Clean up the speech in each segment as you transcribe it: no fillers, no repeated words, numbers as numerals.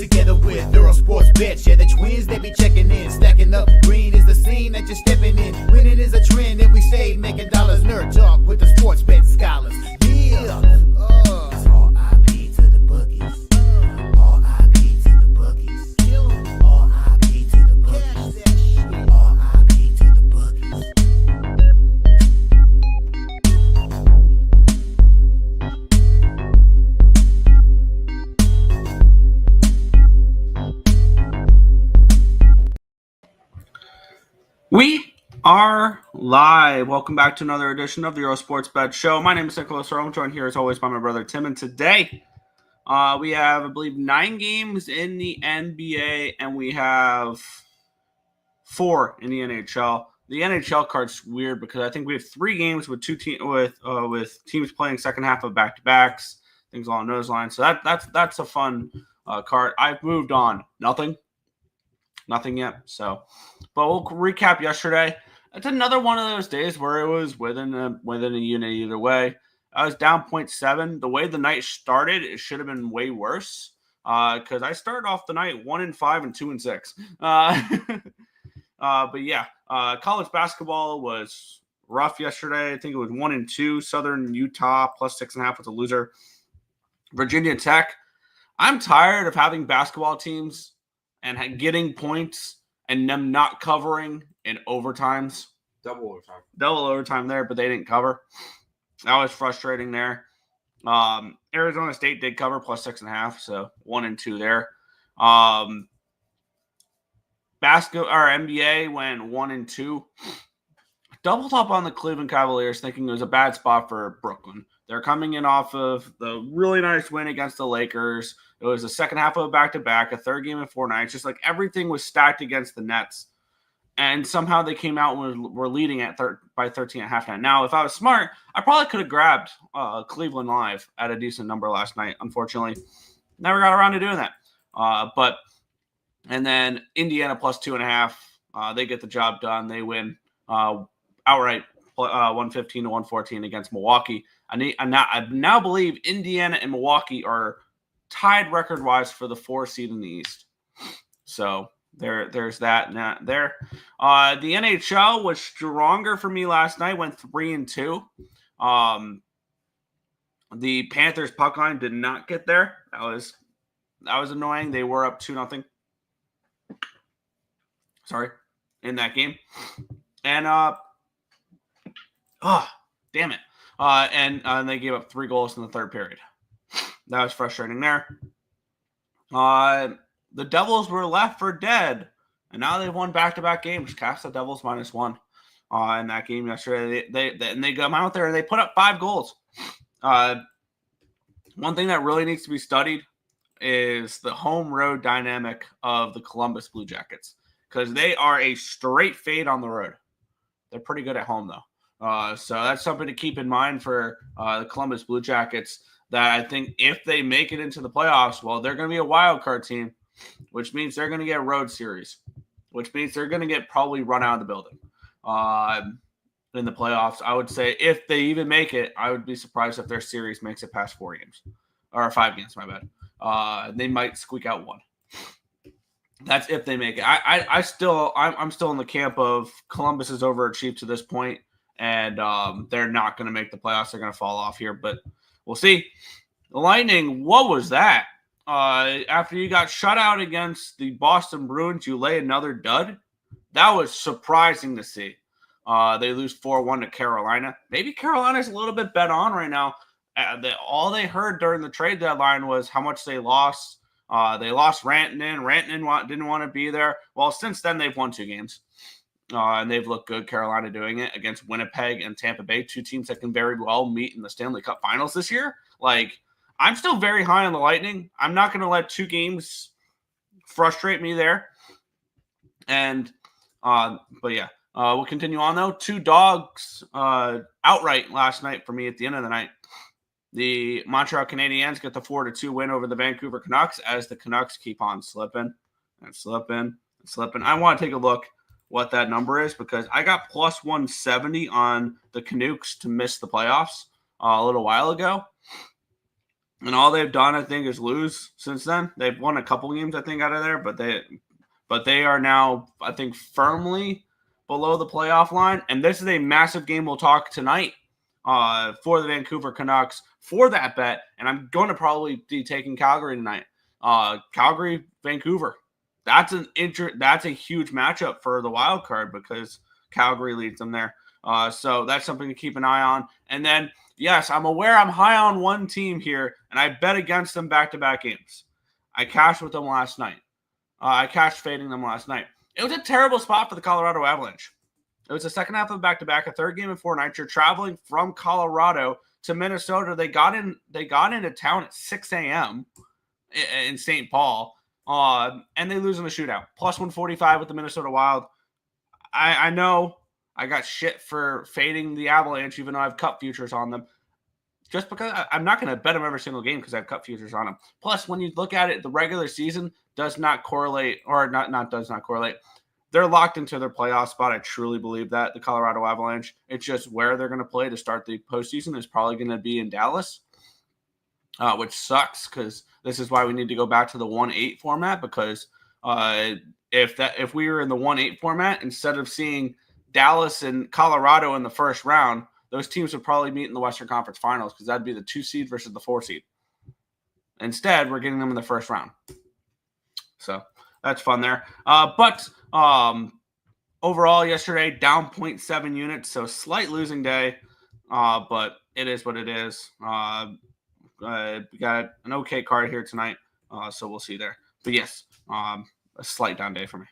together with Earle Sports Bets. Yeah, the twins, they be checking in, stacking up. Green is the scene that you're stepping in. Winning is a trend, and we stay making dollars. Nerd talk with the sports bet scholars. Yeah, it's R.I.P. to the bookies. R.I.P. to the bookies. R.I.P. to the bookies. R.I.P. to the bookies. We are live. Welcome back to another edition of the Earle Sports Bet Show. My name is Nicholas Earle. I'm joined here as always by my brother Tim. And today we have, I believe, 9 games in the NBA, and we have 4 in the NHL. The NHL card's weird because I think we have 3 games with with teams playing second half of back-to-backs, things along those lines. So that's a fun card. I've moved on. Nothing yet. So, but we'll recap yesterday. It's another one of those days where it was within a unit either way. I was down 0.7. The way the night started, it should have been way worse because I started off the night 1-5 and 2-6. But yeah, college basketball was rough yesterday. I think it was 1-2. Southern Utah plus 6.5 was a loser. Virginia Tech. I'm tired of having basketball teams and getting points and them not covering in overtimes. Double overtime there, but they didn't cover. That was frustrating there. Arizona State did cover plus 6.5, so 1-2 there. NBA went 1-2. Doubled up on the Cleveland Cavaliers, thinking it was a bad spot for Brooklyn. They're coming in off of the really nice win against the Lakers. It was the second half of a back-to-back, a third game in 4 nights. Just like everything was stacked against the Nets. And somehow they came out and were leading by 13 at halftime. Now, if I was smart, I probably could have grabbed Cleveland live at a decent number last night. Unfortunately, never got around to doing that. And then Indiana plus 2.5. They get the job done. They win outright 115-114 against Milwaukee. I now believe Indiana and Milwaukee are tied record-wise for the 4 seed in the East. So there's that. There. The NHL was stronger for me last night. Went 3-2. The Panthers puck line did not get there. That was annoying. They were up 2-0. Sorry, in that game. And damn it. And they gave up 3 goals in the third period. That was frustrating there. The Devils were left for dead, and now they've won back-to-back games. Caps the Devils -1 in that game yesterday. They come out there and they put up 5 goals. One thing that really needs to be studied is the home-road dynamic of the Columbus Blue Jackets, because they are a straight fade on the road. They're pretty good at home, though. So that's something to keep in mind for the Columbus Blue Jackets, that I think if they make it into the playoffs, well, they're going to be a wild card team, which means they're going to get road series, which means they're going to get probably run out of the building in the playoffs. I would say if they even make it, I would be surprised if their series makes it past 4 games or 5 games, my bad. They might squeak out 1. That's if they make it. I'm still in the camp of Columbus is overachieved to this point, and they're not going to make the playoffs. They're going to fall off here, but we'll see. The Lightning, what was that? After you got shut out against the Boston Bruins, you lay another dud? That was surprising to see. They lose 4-1 to Carolina. Maybe Carolina's a little bit bet on right now. All they heard during the trade deadline was how much they lost. They lost Rantanen. Rantanen didn't want to be there. Well, since then, they've won 2 games. And they've looked good, Carolina doing it against Winnipeg and Tampa Bay, 2 teams that can very well meet in the Stanley Cup Finals this year. Like, I'm still very high on the Lightning. I'm not going to let 2 games frustrate me there. And, but yeah, we'll continue on though. 2 dogs outright last night for me at the end of the night. The Montreal Canadiens get the 4-2 win over the Vancouver Canucks as the Canucks keep on slipping and slipping and slipping. I want to take a look what that number is because I got plus 170 on the Canucks to miss the playoffs a little while ago. And all they've done, I think, is lose since then. They've won a couple games, I think, out of there, but they are now, I think, firmly below the playoff line. And this is a massive game we'll talk tonight for the Vancouver Canucks for that bet. And I'm going to probably be taking Calgary tonight. Calgary, Vancouver. That's a huge matchup for the wild card because Calgary leads them there. So that's something to keep an eye on. And then, yes, I'm aware I'm high on one team here, and I bet against them back-to-back games. I cashed with them last night. I cashed fading them last night. It was a terrible spot for the Colorado Avalanche. It was the second half of the back-to-back, a third game in 4 nights. You're traveling from Colorado to Minnesota. They got into town at 6 a.m. in St. Paul, and they lose in the shootout. Plus 145 with the Minnesota Wild. I know I got shit for fading the Avalanche, even though I have cut futures on them. Just because I'm not going to bet them every single game because I have cut futures on them. Plus, when you look at it, the regular season does not correlate, or does not correlate. They're locked into their playoff spot. I truly believe that, the Colorado Avalanche. It's just where they're going to play to start the postseason is probably going to be in Dallas, which sucks because this is why we need to go back to the 1-8 format because if we were in the 1-8 format, instead of seeing Dallas and Colorado in the first round, those teams would probably meet in the Western Conference Finals because that'd be the 2 seed versus the 4 seed. Instead, we're getting them in the first round. So that's fun there. But overall, yesterday, down 0.7 units, so slight losing day, but it is what it is. We got an okay card here tonight, so we'll see there. But yes, a slight down day for me.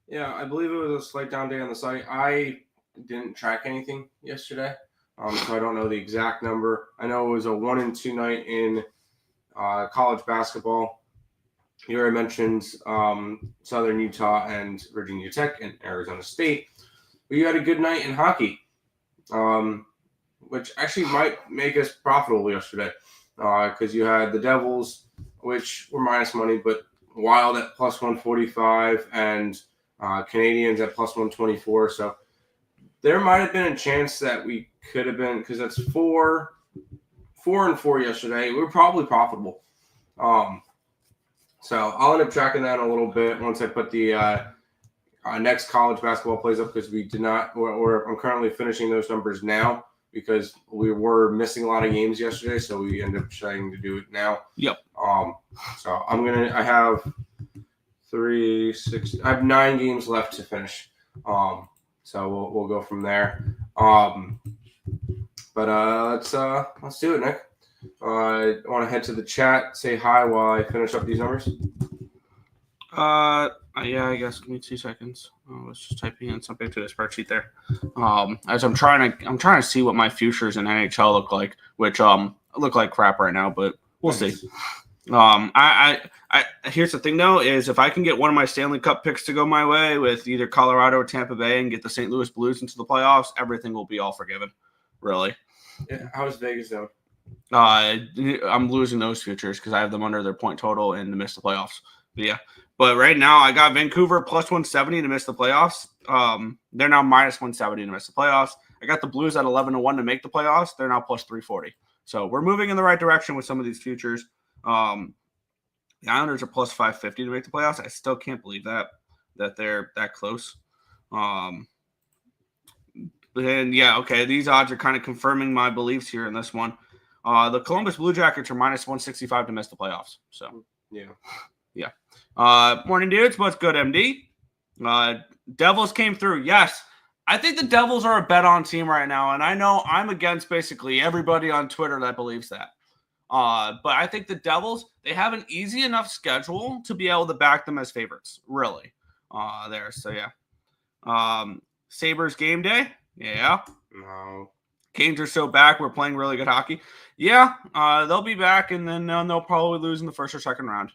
Yeah, I believe it was a slight down day on the site. I didn't track anything yesterday, so I don't know the exact number. I know it was a 1-2 night in college basketball. Here I mentioned Southern Utah and Virginia Tech and Arizona State. But you had a good night in hockey, which actually might make us profitable yesterday because you had the Devils, which were minus money, but Wild at plus 145 and Canadians at plus 124. So there might have been a chance that we could have been, because that's 4-4 yesterday. We were probably profitable. So I'll end up tracking that in a little bit once I put the next college basketball plays up because we did not, or I'm currently finishing those numbers now because we were missing a lot of games yesterday. So we end up trying to do it now. Yep. So I have I have 9 games left to finish. So we'll go from there. But let's do it, Nick. I want to head to the chat, say hi while I finish up these numbers. Yeah, I guess. Give me 2 seconds. I was just typing in something to the spreadsheet there. As I'm trying to see what my futures in NHL look like, which look like crap right now, but we'll see. Here's the thing though, is if I can get one of my Stanley Cup picks to go my way with either Colorado or Tampa Bay and get the St. Louis Blues into the playoffs, everything will be all forgiven. Really. Yeah, how's Vegas though? I'm losing those futures because I have them under their point total and to miss the playoffs. But yeah. But right now I got Vancouver plus 170 to miss the playoffs. They're now minus 170 to miss the playoffs. I got the Blues at 11-1 to make the playoffs. They're now plus 340. So we're moving in the right direction with some of these futures. The Islanders are plus 550 to make the playoffs. I still can't believe that they're that close. And yeah, okay, these odds are kind of confirming my beliefs here in this one. The Columbus Blue Jackets are minus 165 to miss the playoffs. So yeah. Morning, dudes. What's good, MD? Devils came through. Yes, I think the Devils are a bet on team right now, and I know I'm against basically everybody on Twitter that believes that. But I think the Devils, they have an easy enough schedule to be able to back them as favorites, really. There. So, yeah. Sabres game day? Yeah. No. Canes are so back. We're playing really good hockey. Yeah, they'll be back, and then they'll probably lose in the first or second round.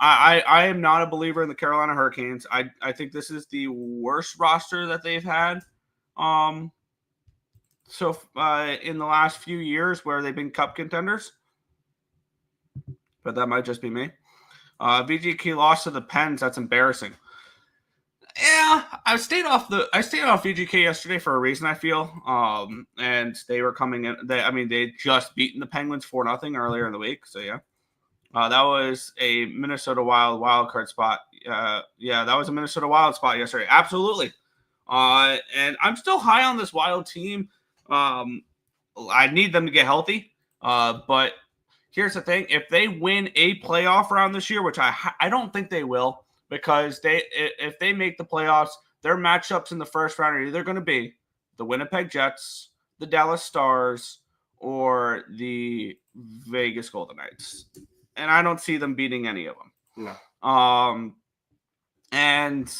I am not a believer in the Carolina Hurricanes. I think this is the worst roster that they've had in the last few years where they've been cup contenders. But that might just be me. VGK lost to the Pens. That's embarrassing. Yeah, I stayed off VGK yesterday for a reason, I feel. And they were coming in. They just beaten the Penguins 4-0 earlier in the week. So yeah, that was a Minnesota wild card spot. Yeah, that was a Minnesota Wild spot yesterday. Absolutely. And I'm still high on this Wild team. I need them to get healthy. But here's the thing: if they win a playoff round this year, which I don't think they will. Because if they make the playoffs, their matchups in the first round are either going to be the Winnipeg Jets, the Dallas Stars, or the Vegas Golden Knights. And I don't see them beating any of them. No. And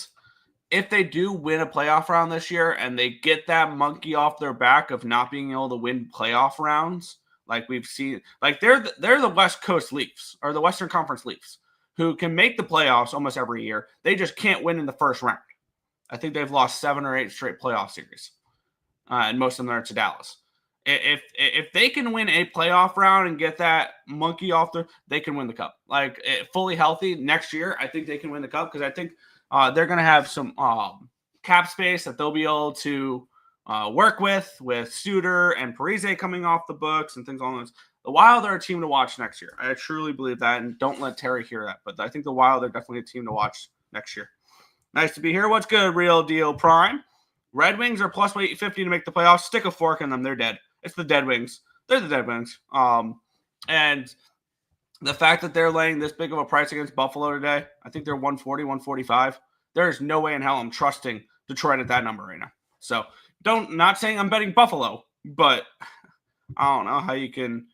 if they do win a playoff round this year and they get that monkey off their back of not being able to win playoff rounds, like we've seen, like they're the West Coast Leafs or the Western Conference Leafs, who can make the playoffs almost every year. They just can't win in the first round. I think they've lost 7 or 8 straight playoff series. And most of them are to Dallas. If they can win a playoff round and get that monkey off they can win the cup. Like fully healthy next year, I think they can win the cup because I think they're going to have some cap space that they'll be able to work with Suter and Parise coming off the books and things along those. The Wild are a team to watch next year. I truly believe that, and don't let Terry hear that. But I think the Wild are definitely a team to watch next year. Nice to be here. What's good, Real Deal Prime? Red Wings are plus 850 to make the playoffs. Stick a fork in them. They're dead. It's the Dead Wings. They're the Dead Wings. And the fact that they're laying this big of a price against Buffalo today, I think they're 140, 145. There's no way in hell I'm trusting Detroit at that number right now. So not saying I'm betting Buffalo, but I don't know how you can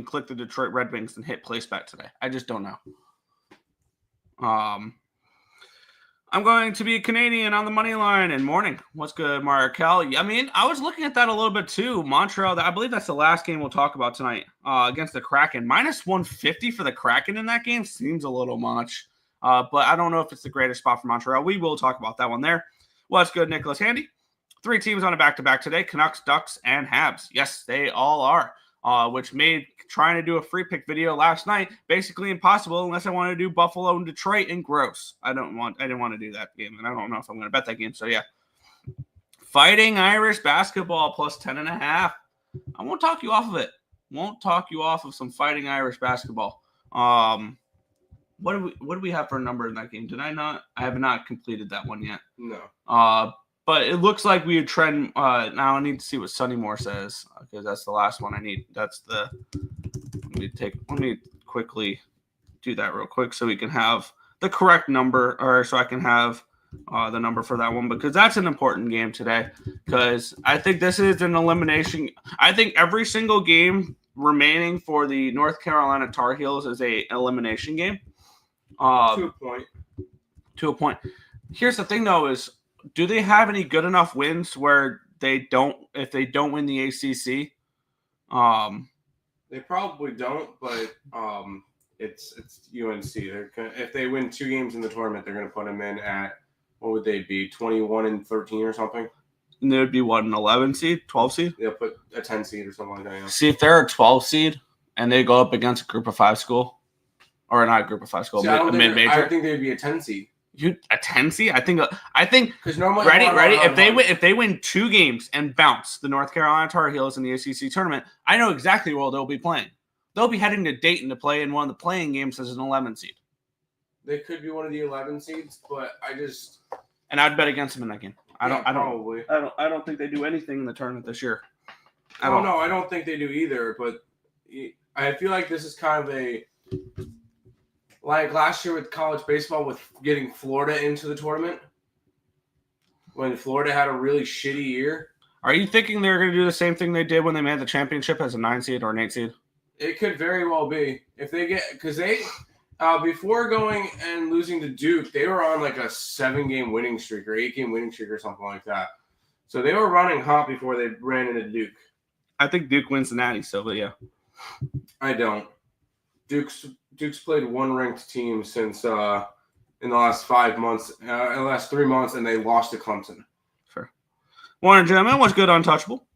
click the Detroit Red Wings and hit place bet today. I just don't know. I'm going to be a Canadian on the money line and morning. What's good, Markel? I mean, I was looking at that a little bit too. Montreal, I believe that's the last game we'll talk about tonight against the Kraken. Minus 150 for the Kraken in that game seems a little much. But I don't know if it's the greatest spot for Montreal. We will talk about that one there. What's good, Nicholas Handy? 3 teams on a back-to-back today, Canucks, Ducks, and Habs. Yes, they all are, which made trying to do a free pick video last night basically impossible unless I want to do Buffalo and Detroit and gross. I didn't want to do that game, and I don't know if I'm going to bet that game. So, yeah. Fighting Irish basketball plus 10.5. I won't talk you off of it. Won't talk you off of some Fighting Irish basketball. What do we have for a number in that game? I have not completed that one yet. No. But it looks like we would trend. Now I need to see what Sunnymore says because that's the last one I need. Let me quickly do that real quick so we can have the correct number, or so I can have the number for that one because that's an important game today. Because I think this is an elimination. I think every single game remaining for the North Carolina Tar Heels is an elimination game. To a point. Here's the thing, though: is do they have any good enough wins where if they don't win the ACC? They probably don't, but it's UNC. If they win 2 games in the tournament, they're going to put them in at, what would they be, 21-13 or something? And they would be what, an 11 seed, 12 seed? They'll put a 10 seed or something like that. Yeah. See, if they're a 12 seed and they go up against a group of 5 school, or not a group of 5 school, a mid-major. I think they'd be a 10 seed. A 10 seed? I think because normally ready. If they win 2 games and bounce the North Carolina Tar Heels in the ACC tournament, I know exactly where they'll be playing. They'll be heading to Dayton to play in one of the playing games as an 11 seed. They could be one of the 11 seeds, but I'd bet against them in that game. I don't think they do anything in the tournament this year. No, I don't think they do either. But I feel like this is kind of like last year with college baseball with getting Florida into the tournament. When Florida had a really shitty year. Are you thinking they're going to do the same thing they did when they made the championship as a 9 seed or an 8 seed? It could very well be. If they get – because they before going and losing to Duke, they were on like a 7-game winning streak or 8-game winning streak or something like that. So they were running hot before they ran into Duke. I think Duke wins the Natty still, but yeah. I don't. Duke's played one ranked team since in the last 5 months, in the last 3 months, and they lost to Clemson. Sure. Morning, gentlemen. What's good, Untouchable?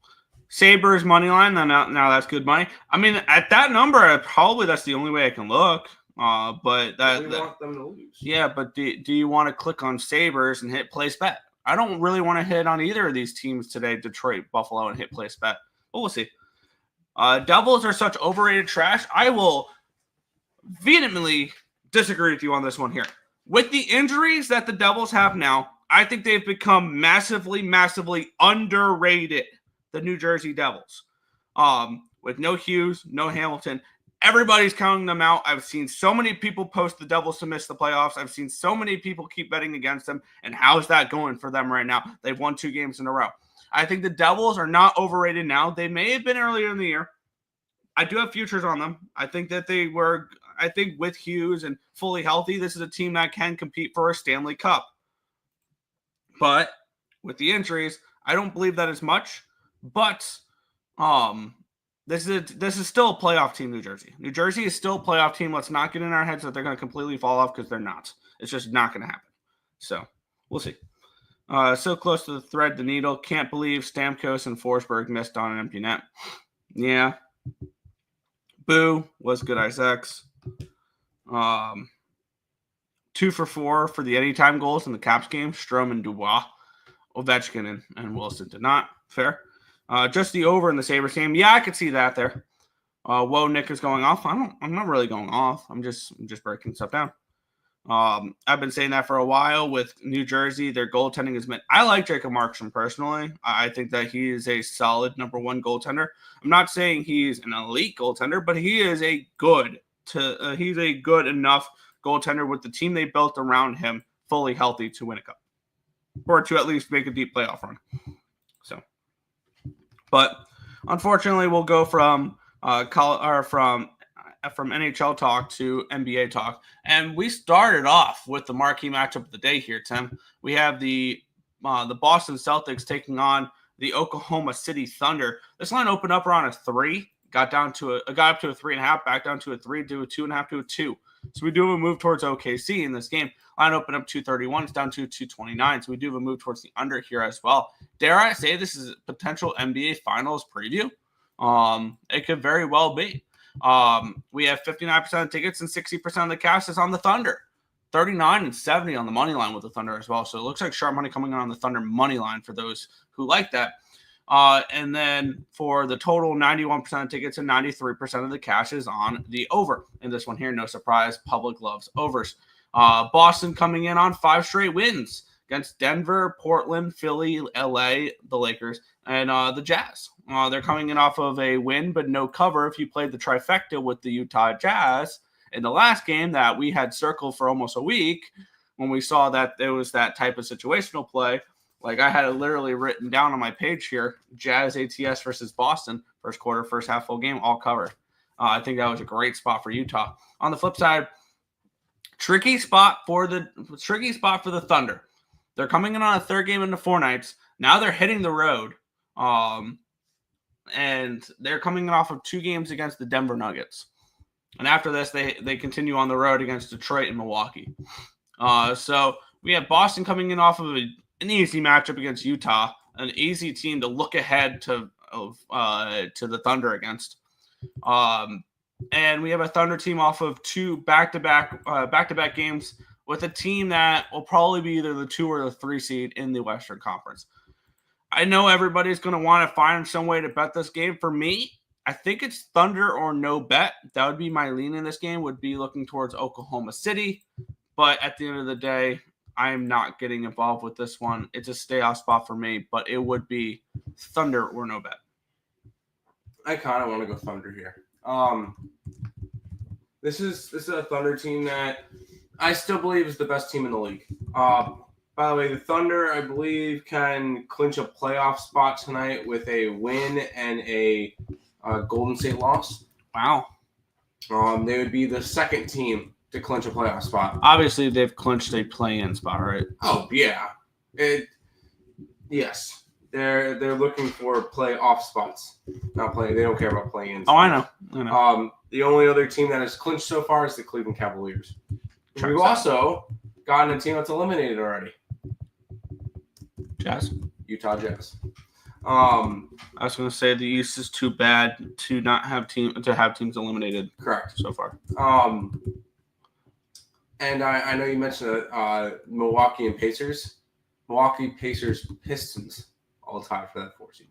Sabres money line. Now that's good money. I mean, at that number, probably that's the only way I can look. But we want them to lose. Yeah, but do you want to click on Sabres and hit place bet? I don't really want to hit on either of these teams today, Detroit, Buffalo, and hit place bet. But we'll see. Devils are such overrated trash. I will vehemently disagree with you on this one here. With the injuries that the Devils have now, I think they've become massively, massively underrated, the New Jersey Devils. With no Hughes, no Hamilton, everybody's counting them out. I've seen so many people post the Devils to miss the playoffs. I've seen so many people keep betting against them. And how's that going for them right now? They've won 2 games in a row. I think the Devils are not overrated now. They may have been earlier in the year. I do have futures on them. I think that they were, I think with Hughes and fully healthy, this is a team that can compete for a Stanley Cup. But with the injuries, I don't believe that as much. But this is still a playoff team, New Jersey. New Jersey is still a playoff team. Let's not get in our heads that they're going to completely fall off, because they're not. It's just not going to happen. So we'll see. So close to the thread, the needle. Can't believe Stamkos and Forsberg missed on an empty net. Yeah. Boo was good Isaacs. 2 for 4 for the anytime goals in the Caps game. Strome and Dubois. Ovechkin and Wilson did not. Fair. Just the over in the Sabres game. Yeah, I could see that there. Whoa, Nick is going off. I'm not really going off. I'm just breaking stuff down. I've been saying that for a while with New Jersey. Their goaltending is meant. I like Jacob Markstrom personally. I think that he is a solid number 1 goaltender. I'm not saying he's an elite goaltender, but he is he's a good enough goaltender with the team they built around him fully healthy to win a cup, or to at least make a deep playoff run. So, but unfortunately, we'll go from from NHL talk to NBA talk. And we started off with the marquee matchup of the day here, Tim. We have the Boston Celtics taking on the Oklahoma City Thunder. This line opened up around a 3, got up to a 3.5, back down to a 3, to a 2.5, to a 2. So we do have a move towards OKC in this game. Line opened up 231, it's down to 229. So we do have a move towards the under here as well. Dare I say this is a potential NBA Finals preview? It could very well be. We have 59% of tickets and 60% of the cash is on the Thunder. 39 and 70 on the money line with the Thunder as well. So it looks like sharp money coming on the Thunder money line for those who like that. And then for the total, 91% of tickets and 93% of the cash is on the over. And this one here, no surprise, public loves overs. Boston coming in on 5 straight wins against Denver, Portland, Philly, LA, the Lakers, and the Jazz. They're coming in off of a win, but no cover if you played the trifecta with the Utah Jazz in the last game that we had circled for almost a week when we saw that there was that type of situational play. Like I had it literally written down on my page here, Jazz ATS versus Boston, first quarter, first half full game, all covered. I think that was a great spot for Utah. On the flip side, tricky spot for the Thunder. They're coming in on a 3rd game into 4 nights. Now they're hitting the road. And they're coming in off of 2 games against the Denver Nuggets. And after this, they continue on the road against Detroit and Milwaukee. So we have Boston coming in off of an easy matchup against Utah, an easy team to look ahead to the Thunder against. And we have a Thunder team off of 2 back-to-back games with a team that will probably be either the 2 or the 3 seed in the Western Conference. I know everybody's going to want to find some way to bet this game. For me, I think it's Thunder or no bet. That would be my lean in this game, would be looking towards Oklahoma City. But at the end of the day, I am not getting involved with this one. It's a stay off spot for me, but it would be Thunder or no bet. I kind of want to go Thunder here. This is a Thunder team that I still believe is the best team in the league. By the way, the Thunder, I believe, can clinch a playoff spot tonight with a win and a Golden State loss. Wow. They would be the 2nd team to clinch a playoff spot. Obviously, they've clinched a play-in spot, right? Oh, yeah. Yes. They're looking for playoff spots. Not play. They don't care about play-in spots. Oh, I know. The only other team that has clinched so far is the Cleveland Cavaliers. We've also gotten a team that's eliminated already. Jazz? Utah Jazz. I was going to say the East is too bad to not have teams eliminated. Correct. So far. And I know you mentioned Milwaukee and Pacers. Milwaukee Pacers Pistons all tied for that 4 seed.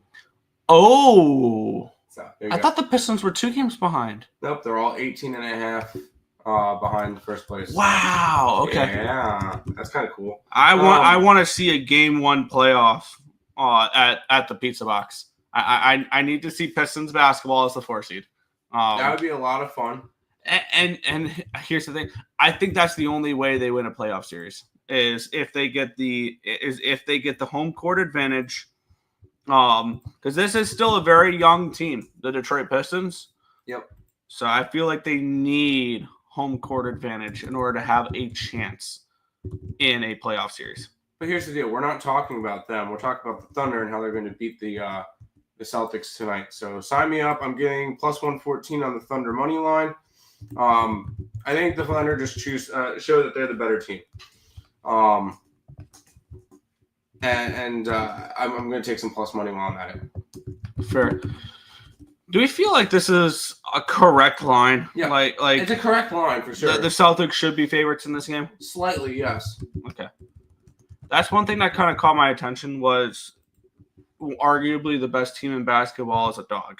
Oh, So there you I go. thought the Pistons were 2 games behind. Nope, they're all 18.5 behind first place. Wow. Okay. Yeah, that's kind of cool. I want to see a game 1 playoff at the Pizza Box. I need to see Pistons basketball as the 4 seed. That would be a lot of fun. And here's the thing. I think that's the only way they win a playoff series is if they get the home court advantage. Because this is still a very young team, the Detroit Pistons. Yep. So I feel like they need home court advantage in order to have a chance in a playoff series. But here's the deal: we're not talking about them. We're talking about the Thunder and how they're going to beat the Celtics tonight. So sign me up. I'm getting plus 114 on the Thunder money line. I think the Thunder just show that they're the better team. I'm going to take some plus money while I'm at it. Fair. Do we feel like this is a correct line? Yeah, like it's a correct line for sure. The Celtics should be favorites in this game? Slightly, yes. Okay. That's one thing that kind of caught my attention was arguably the best team in basketball is a dog.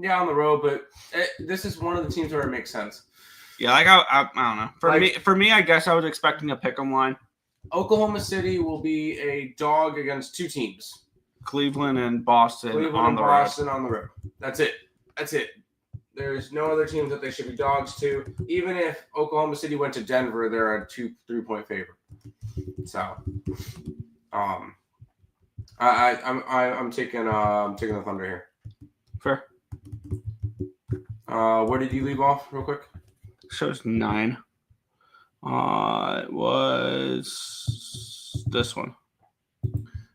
Yeah, on the road, but this is one of the teams where it makes sense. Yeah, like I don't know. For me, I guess I was expecting a pick'em line. Oklahoma City will be a dog against 2 teams. Cleveland and Boston on the road. That's it. There's no other teams that they should be dogs to. Even if Oklahoma City went to Denver, they're a 2-3-point favorite. So, I'm taking the Thunder here. Fair. Where did you leave off, real quick? Shows 9. It was this one.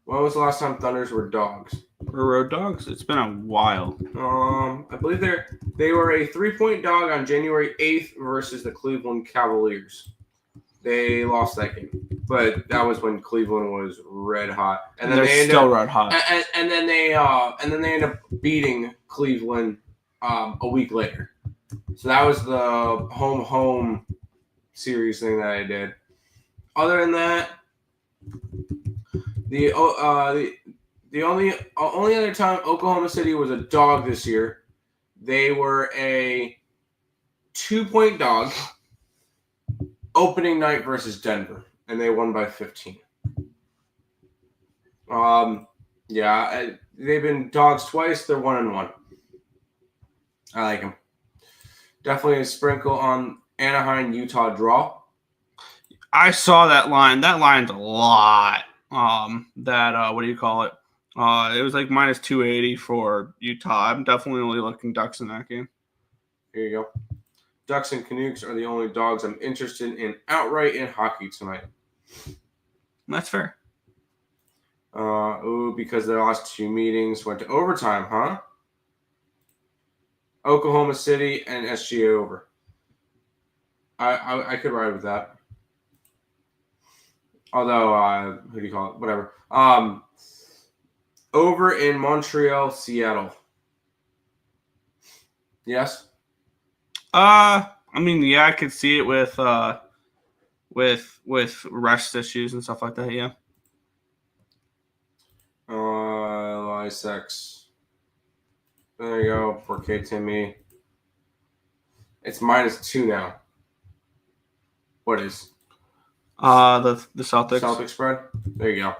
When was the last time Thunders were dogs? We're road dogs. It's been a while. I believe they were a 3-point dog on January 8th versus the Cleveland Cavaliers. They lost that game, but that was when Cleveland was red hot, and then they're still red hot. And then they ended up beating Cleveland a week later. So that was the home series thing that I did. Other than that, the only other time Oklahoma City was a dog this year, they were a 2-point dog opening night versus Denver, and they won by 15. They've been dogs twice. They're 1-1. I like them. Definitely a sprinkle on Anaheim, Utah draw. I saw that line. That line's a lot. What do you call it? It was like minus 280 for Utah. I'm definitely only looking Ducks in that game. Here you go. Ducks and Canucks are the only dogs I'm interested in outright in hockey tonight. That's fair. Because the last 2 meetings went to overtime, huh? Oklahoma City and SGA over. I could ride with that. Although, who do you call it? Whatever. Over in Montreal, Seattle. Yes? I mean, yeah, I could see it with rest issues and stuff like that, yeah. Lysex. There you go. 4K Timmy. It's -2 now. What is? The Celtics. Celtics spread. There you go.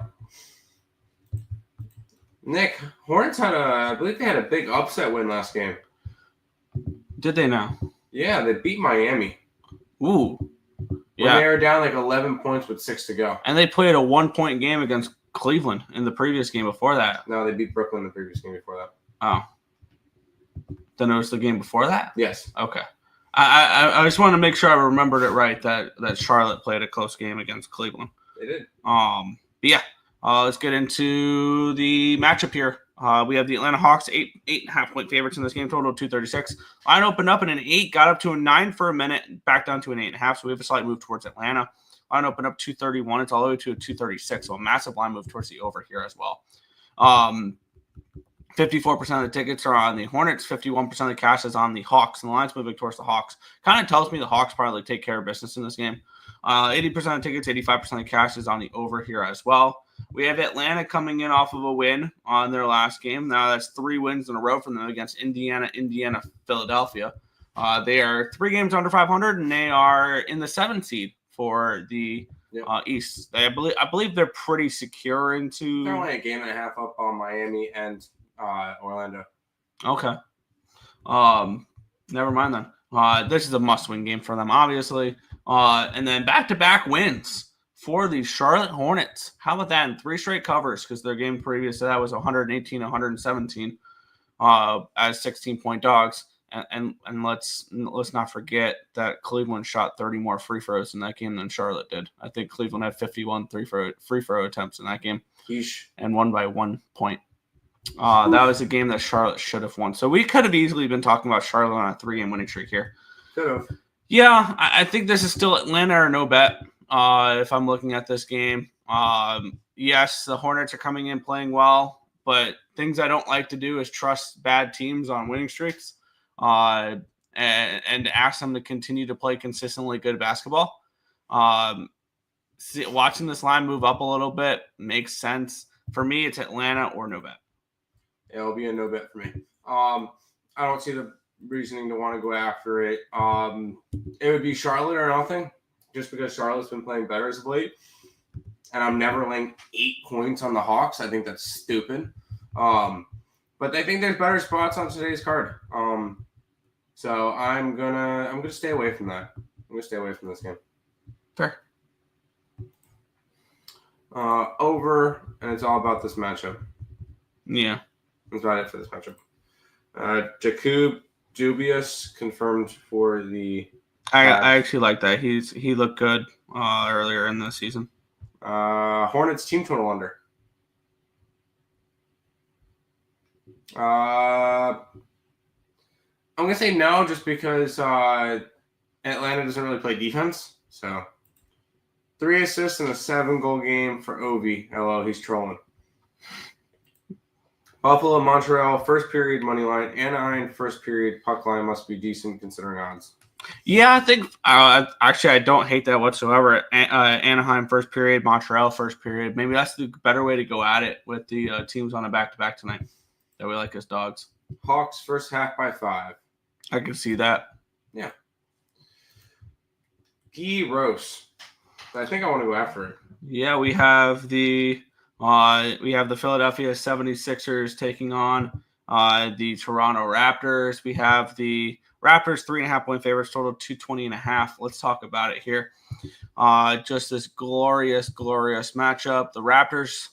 Nick, Hornets I believe they had a big upset win last game. Did they now? Yeah, they beat Miami. Ooh. Yeah. When they were down like 11 points with 6 to go. And they played a 1-point game against Cleveland in the previous game before that. No, they beat Brooklyn in the previous game before that. Oh. Then it was the game before that? Yes. Okay. I just want to make sure I remembered it right that Charlotte played a close game against Cleveland. They did. But yeah. Let's get into the matchup here. We have the Atlanta Hawks, 8.5-point favorites in this game, total of 236. Line opened up in an 8, got up to a 9 for a minute, back down to an 8.5. So we have a slight move towards Atlanta. Line opened up 231. It's all the way to a 236. So a massive line move towards the over here as well. 54% of the tickets are on the Hornets. 51% of the cash is on the Hawks, and the line's moving towards the Hawks. Kind of tells me the Hawks probably take care of business in this game. 80% of tickets, 85% of the cash is on the over here as well. We have Atlanta coming in off of a win on their last game. Now that's 3 wins in a row from them against Indiana, Philadelphia. They are 3 games under 500, and they are in the 7th seed for the East. I believe they're pretty secure into. They're only a game and a half up on Miami and Orlando. Okay. Never mind then. This is a must-win game for them, obviously. And then back-to-back wins for the Charlotte Hornets. How about that? In 3 straight covers, because their game previous to that was 118, 117 as 16-point dogs. And let's not forget that Cleveland shot 30 more free throws in that game than Charlotte did. I think Cleveland had 51 free throw attempts in that game. Yeesh. And won by 1 point. That was a game that Charlotte should have won. So we could have easily been talking about Charlotte on a 3-game winning streak here. Could have. Yeah, I think this is still Atlanta or no bet. If I'm looking at this game, yes, the Hornets are coming in playing well, but things I don't like to do is trust bad teams on winning streaks, and ask them to continue to play consistently good basketball. Watching this line move up a little bit makes sense. For me, it's Atlanta or no bet. It'll be a no bet for me. I don't see the reasoning to want to go after it. It would be Charlotte or nothing, just because Charlotte's been playing better as of late. And I'm never laying 8 points on the Hawks. I think that's stupid. But I think there's better spots on today's card. So I'm gonna stay away from that. I'm gonna stay away from this game. Fair. Over, and it's all about this matchup. Yeah. That's about it for this matchup. Jakub Dubious confirmed for the. I actually like that. He looked good earlier in the season. Hornets team total under. I'm gonna say no, just because Atlanta doesn't really play defense. So 3 assists and a 7-goal game for Ovi. Hello, he's trolling. Buffalo, Montreal, first period money line. Anaheim, first period puck line must be decent considering odds. Yeah, I think actually I don't hate that whatsoever. Anaheim first period, Montreal first period. Maybe that's the better way to go at it with the teams on a back-to-back tonight that we like as dogs. Hawks first half by 5. I can see that. Yeah. Guy Rose. I think I want to go after it. Yeah, we have the Philadelphia 76ers taking on the Toronto Raptors. We have the Raptors 3.5-point favorites, total 220.5. Let's talk about it here. Just this glorious matchup. The Raptors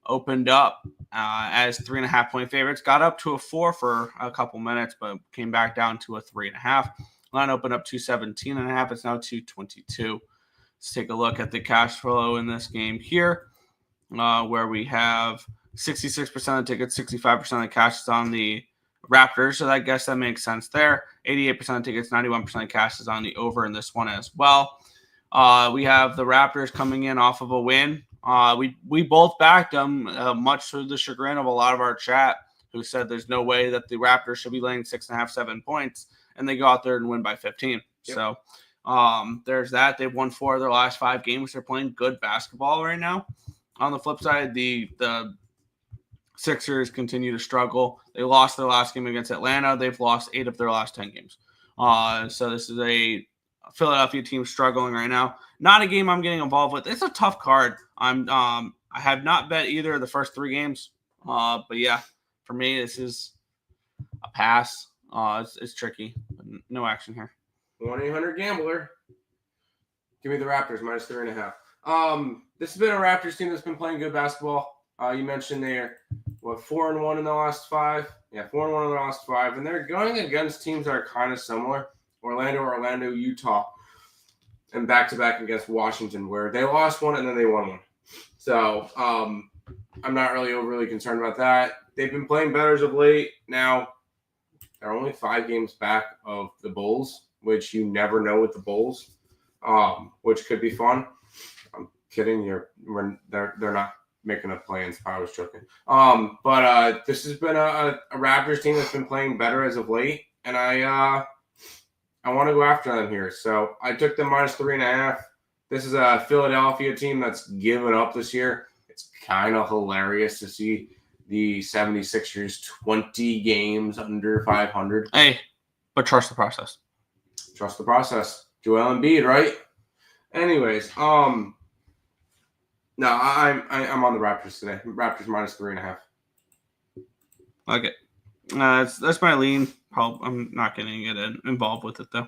opened up as 3.5-point favorites, got up to a 4 for a couple minutes, but came back down to a 3.5. Line opened up 217.5. It's now 222. Let's take a look at the cash flow in this game here, where we have 66% of the tickets, 65% of the cash is on the Raptors, so I guess that makes sense there. 88% of tickets, 91% of cash is on the over in this one as well. We have the Raptors coming in off of a win. We both backed them, much to the chagrin of a lot of our chat, who said there's no way that the Raptors should be laying 6.5, 7 points, and they go out there and win by 15. Yep. So there's that. They've won 4 of their last 5 games. They're playing good basketball right now. On the flip side, the Sixers continue to struggle. They lost their last game against Atlanta. They've lost 8 of their last 10 games. So this is a Philadelphia team struggling right now. Not a game I'm getting involved with. It's a tough card. I have not bet either of the first 3 games. But yeah, for me, this is a pass. It's tricky. No action here. 1-800-GAMBLER. Give me the Raptors minus 3.5. This has been a Raptors team that's been playing good basketball. You mentioned they're 4-1 in the last 5. Yeah, 4-1 in the last 5, and they're going against teams that are kind of similar. Orlando, Utah, and back-to-back against Washington, where they lost 1 and then they won 1. So I'm not really overly concerned about that. They've been playing better as of late. Now they're only 5 games back of the Bulls, which you never know with the Bulls, which could be fun. I'm kidding. They're not. making up plans. I was joking. But this has been a Raptors team that's been playing better as of late, and I want to go after them here. So I took them -3.5. This is a Philadelphia team that's given up this year. It's kind of hilarious to see the 76ers 20 games under 500. Hey, but trust the process. Trust the process. Joel Embiid, right? Anyways, no, I'm on the Raptors today. Raptors -3.5. Okay, that's my lean. I'm not going to get involved with it though.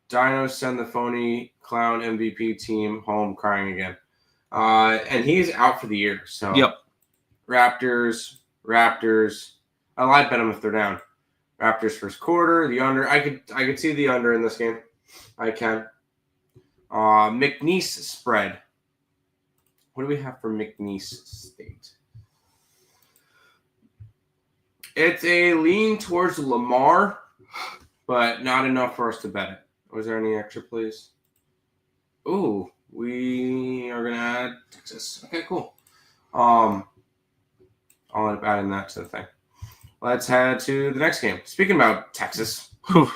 Dinos send the phony clown MVP team home crying again, and he's out for the year. So yep. Raptors. I lied bet them if they're down. Raptors first quarter, the under. I could see the under in this game. I can. McNeese spread. What do we have for McNeese State? It's a lean towards Lamar, but not enough for us to bet it. Was there any extra plays? Ooh, we are gonna add Texas. Okay, cool. I'll end up adding that to the thing. Let's head to the next game. Speaking about Texas. The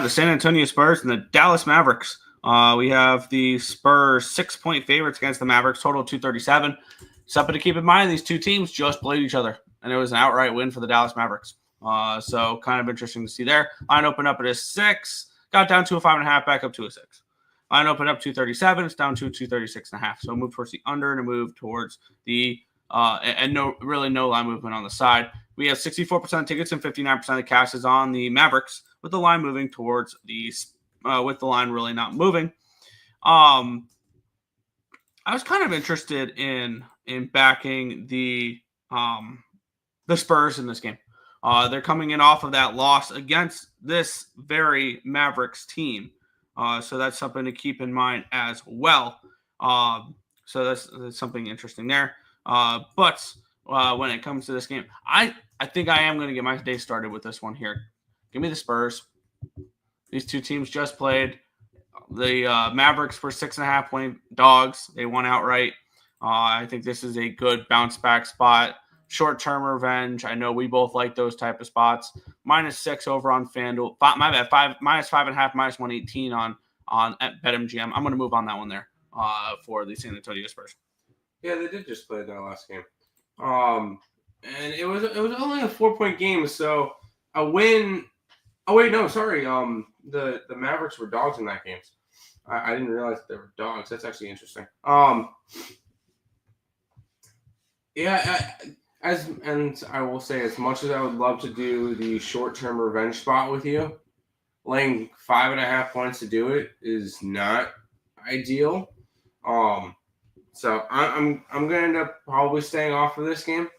San Antonio Spurs and the Dallas Mavericks. We have the Spurs 6-point favorites against the Mavericks, total 237. Something to keep in mind, these two teams just played each other, and it was an outright win for the Dallas Mavericks. So kind of interesting to see there. Line opened up at a 6, got down to a 5.5, back up to a 6. Line opened up 237, it's down to 236.5. So move towards the under and a move towards the no line movement on the side. We have 64% tickets and 59% of the cash is on the Mavericks, with the line moving towards with the line really not moving. I was kind of interested in backing the Spurs in this game. They're coming in off of that loss against this very Mavericks team. So that's something to keep in mind as well. So that's something interesting there. But when it comes to this game, I think I am going to get my day started with this one here. Give me the Spurs. These two teams just played. The Mavericks were 6.5-point dogs. They won outright. I think this is a good bounce back spot. Short-term revenge. I know we both like those type of spots. -6 over on FanDuel. My bad. -5.5, -118 on at BetMGM. I'm going to move on that one there for the San Antonio Spurs. Yeah, they did just play that last game. And it was only a 4-point game, so a win. Oh wait, no, sorry. The Mavericks were dogs in that game. I didn't realize that they were dogs. That's actually interesting. And I will say, as much as I would love to do the short-term revenge spot with you, laying 5.5 points to do it is not ideal. So I'm gonna end up probably staying off of this game.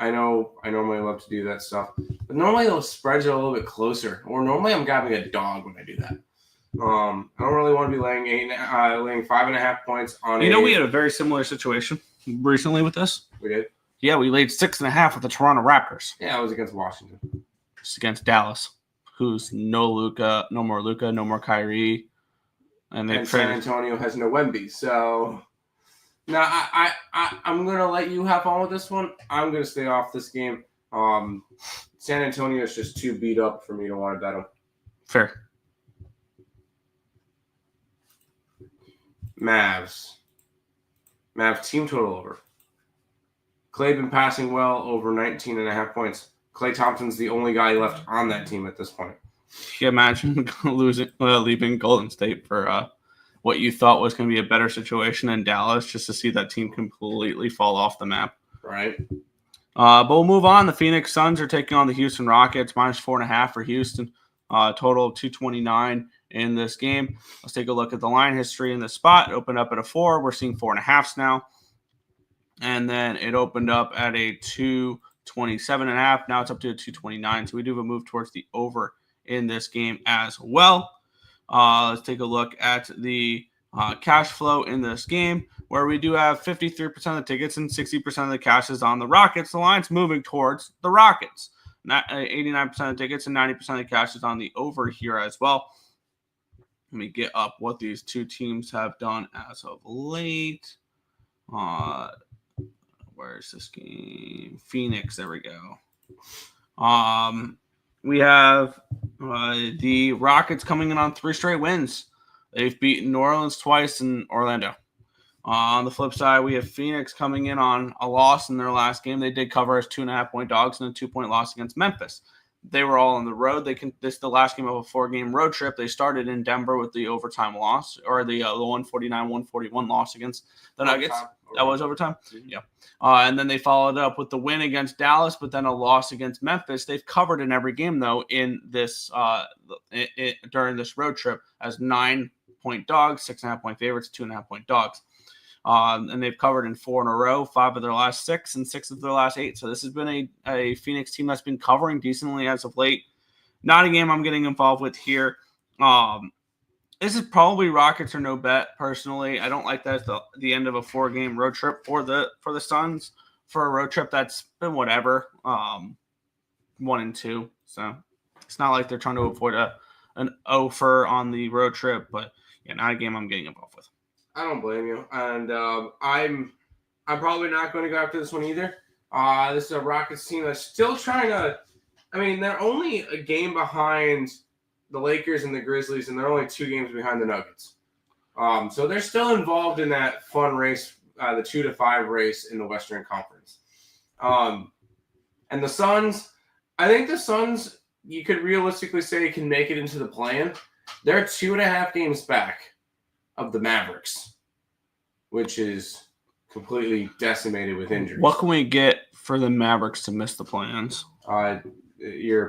I know I normally love to do that stuff, but normally those spreads are a little bit closer. Or normally I'm grabbing a dog when I do that. I don't really want to be laying 5.5 points on. We had a very similar situation recently with this. We did. Yeah, we laid 6.5 with the Toronto Raptors. Yeah, it was against Washington. It's against Dallas, who's no more Luka, no more Kyrie. And San Antonio has no Wemby. So now I'm going to let you have fun with this one. I'm going to stay off this game. San Antonio is just too beat up for me to want to bet them. Fair. Mavs team total over. Clay been passing well, over 19.5 points. Klay Thompson's the only guy left on that team at this point. Can you imagine leaving Golden State for what you thought was going to be a better situation in Dallas, just to see that team completely fall off the map? Right. But we'll move on. The Phoenix Suns are taking on the Houston Rockets, -4.5 for Houston. Total of 229 in this game. Let's take a look at the line history in the spot. It opened up at a 4. We're seeing 4.5s now. And then it opened up at a 227.5. Now it's up to a 229. So we do have a move towards the over in this game as well. Let's take a look at the cash flow in this game, where we do have 53% of the tickets and 60% of the cash is on the Rockets. The line's moving towards the Rockets. 89% of the tickets and 90% of the cash is on the over here as well. Let me get up what these two teams have done as of late. Where's this game? Phoenix. There we go. We have the Rockets coming in on 3 straight wins. They've beaten New Orleans twice and Orlando. On the flip side, we have Phoenix coming in on a loss in their last game. They did cover as 2.5-point dogs in a 2-point loss against Memphis. They were all on the road. This is the last game of a 4-game road trip. They started in Denver with the overtime loss, or the 149-141 loss against the Nuggets. That was overtime? Mm-hmm. Yeah. And then they followed up with the win against Dallas, but then a loss against Memphis. They've covered in every game, though, in this during this road trip as 9-point dogs, 6.5-point favorites, 2.5-point dogs. And they've covered in 4 in a row, 5 of their last 6 and 6 of their last 8. So this has been a Phoenix team that's been covering decently as of late. Not a game I'm getting involved with here. This is probably Rockets or no bet, personally. I don't like that at the end of a 4-game road trip for the Suns. For a road trip that's been whatever, 1-2. So it's not like they're trying to avoid an offer on the road trip, but yeah, not a game I'm getting involved with. I don't blame you, and I'm probably not going to go after this one either. This is a Rockets team that's still trying to. I mean, they're only a game behind the Lakers and the Grizzlies, and they're only 2 games behind the Nuggets. So they're still involved in that fun race, the 2-5 race in the Western Conference. And the Suns, I think the Suns, you could realistically say, can make it into the play-in. They're 2.5 games back of the Mavericks, which is completely decimated with injuries. What can we get for the Mavericks to miss the plans? They're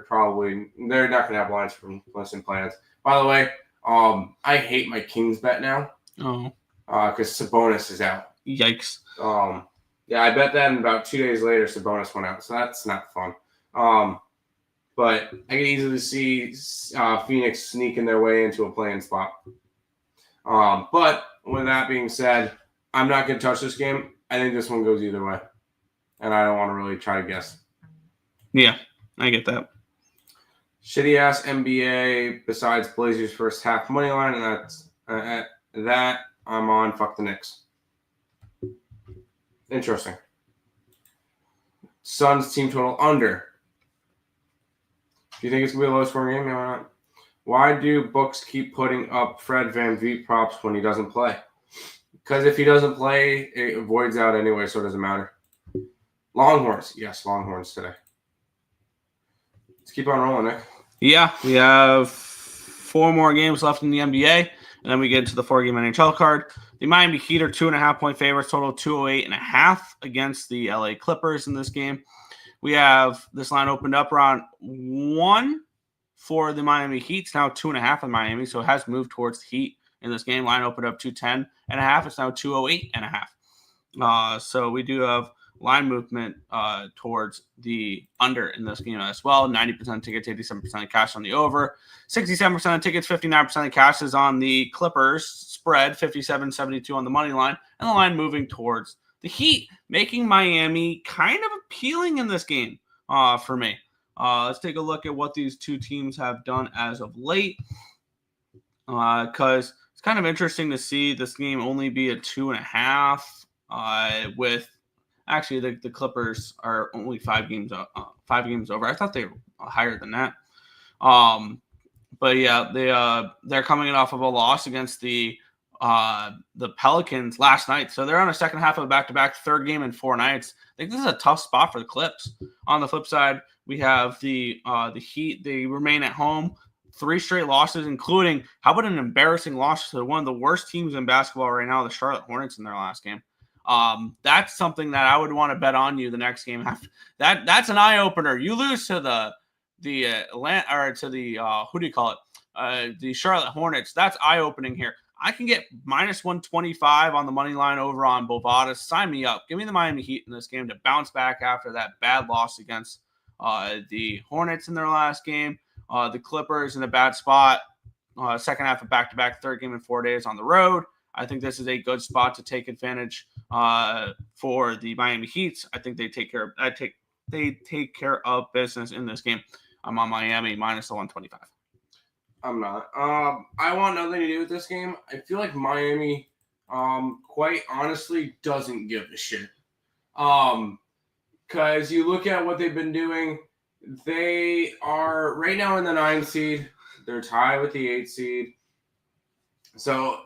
not going to have lines from missing plans. By the way, I hate my Kings bet now. Oh. Because Sabonis is out. Yikes. Yeah, I bet that, and about 2 days later, Sabonis went out, so that's not fun. But I can easily see Phoenix sneaking their way into a play-in spot. But with that being said, I'm not going to touch this game. I think this one goes either way. And I don't want to really try to guess. Yeah, I get that. Shitty-ass NBA besides Blazers first half money line, and that's that I'm on fuck the Knicks. Interesting. Suns team total under. Do you think it's going to be a low-scoring game? Or not? Why do books keep putting up Fred VanVleet props when he doesn't play? Because if he doesn't play, it avoids out anyway, so it doesn't matter. Longhorns. Yes, Longhorns today. Let's keep on rolling, Nick. Yeah, we have 4 more games left in the NBA, and then we get into the 4-game NHL card. The Miami Heat are 2.5-point favorites, total 208.5 against the LA Clippers in this game. We have this line opened up around 1 for the Miami Heat. It's now 2.5 in Miami, so it has moved towards the Heat in this game. Line opened up 210.5. It's now 208.5. So we do have line movement towards the under in this game as well. 90% of tickets, 87% of cash on the over. 67% of tickets, 59% of cash is on the Clippers spread. 57-72 on the money line. And the line moving towards the Heat, making Miami kind of appealing in this game for me. Let's take a look at what these two teams have done as of late, because it's kind of interesting to see this game only be a 2.5 with actually the Clippers are only 5 games over. I thought they were higher than that. But yeah, they're coming off of a loss against the Pelicans last night. So they're on a second half of a back-to-back, 3rd game in 4 nights. I think this is a tough spot for the Clips. On the flip side, we have the Heat. They remain at home. 3 straight losses, including, how about an embarrassing loss to one of the worst teams in basketball right now, the Charlotte Hornets, in their last game. That's something that I would want to bet on you the next game. That's an eye-opener. You lose to the Charlotte Hornets. That's eye-opening here. I can get minus 125 on the money line over on Bovada. Sign me up. Give me the Miami Heat in this game to bounce back after that bad loss against the Hornets in their last game. The Clippers in a bad spot. Second half of back-to-back, 3rd game in 4 days on the road. I think this is a good spot to take advantage for the Miami Heat. I think they take care of business in this game. I'm on Miami minus the 125. I'm not. I want nothing to do with this game. I feel like Miami quite honestly doesn't give a shit. Because you look at what they've been doing, they are right now in the 9 seed. They're tied with the 8 seed. So,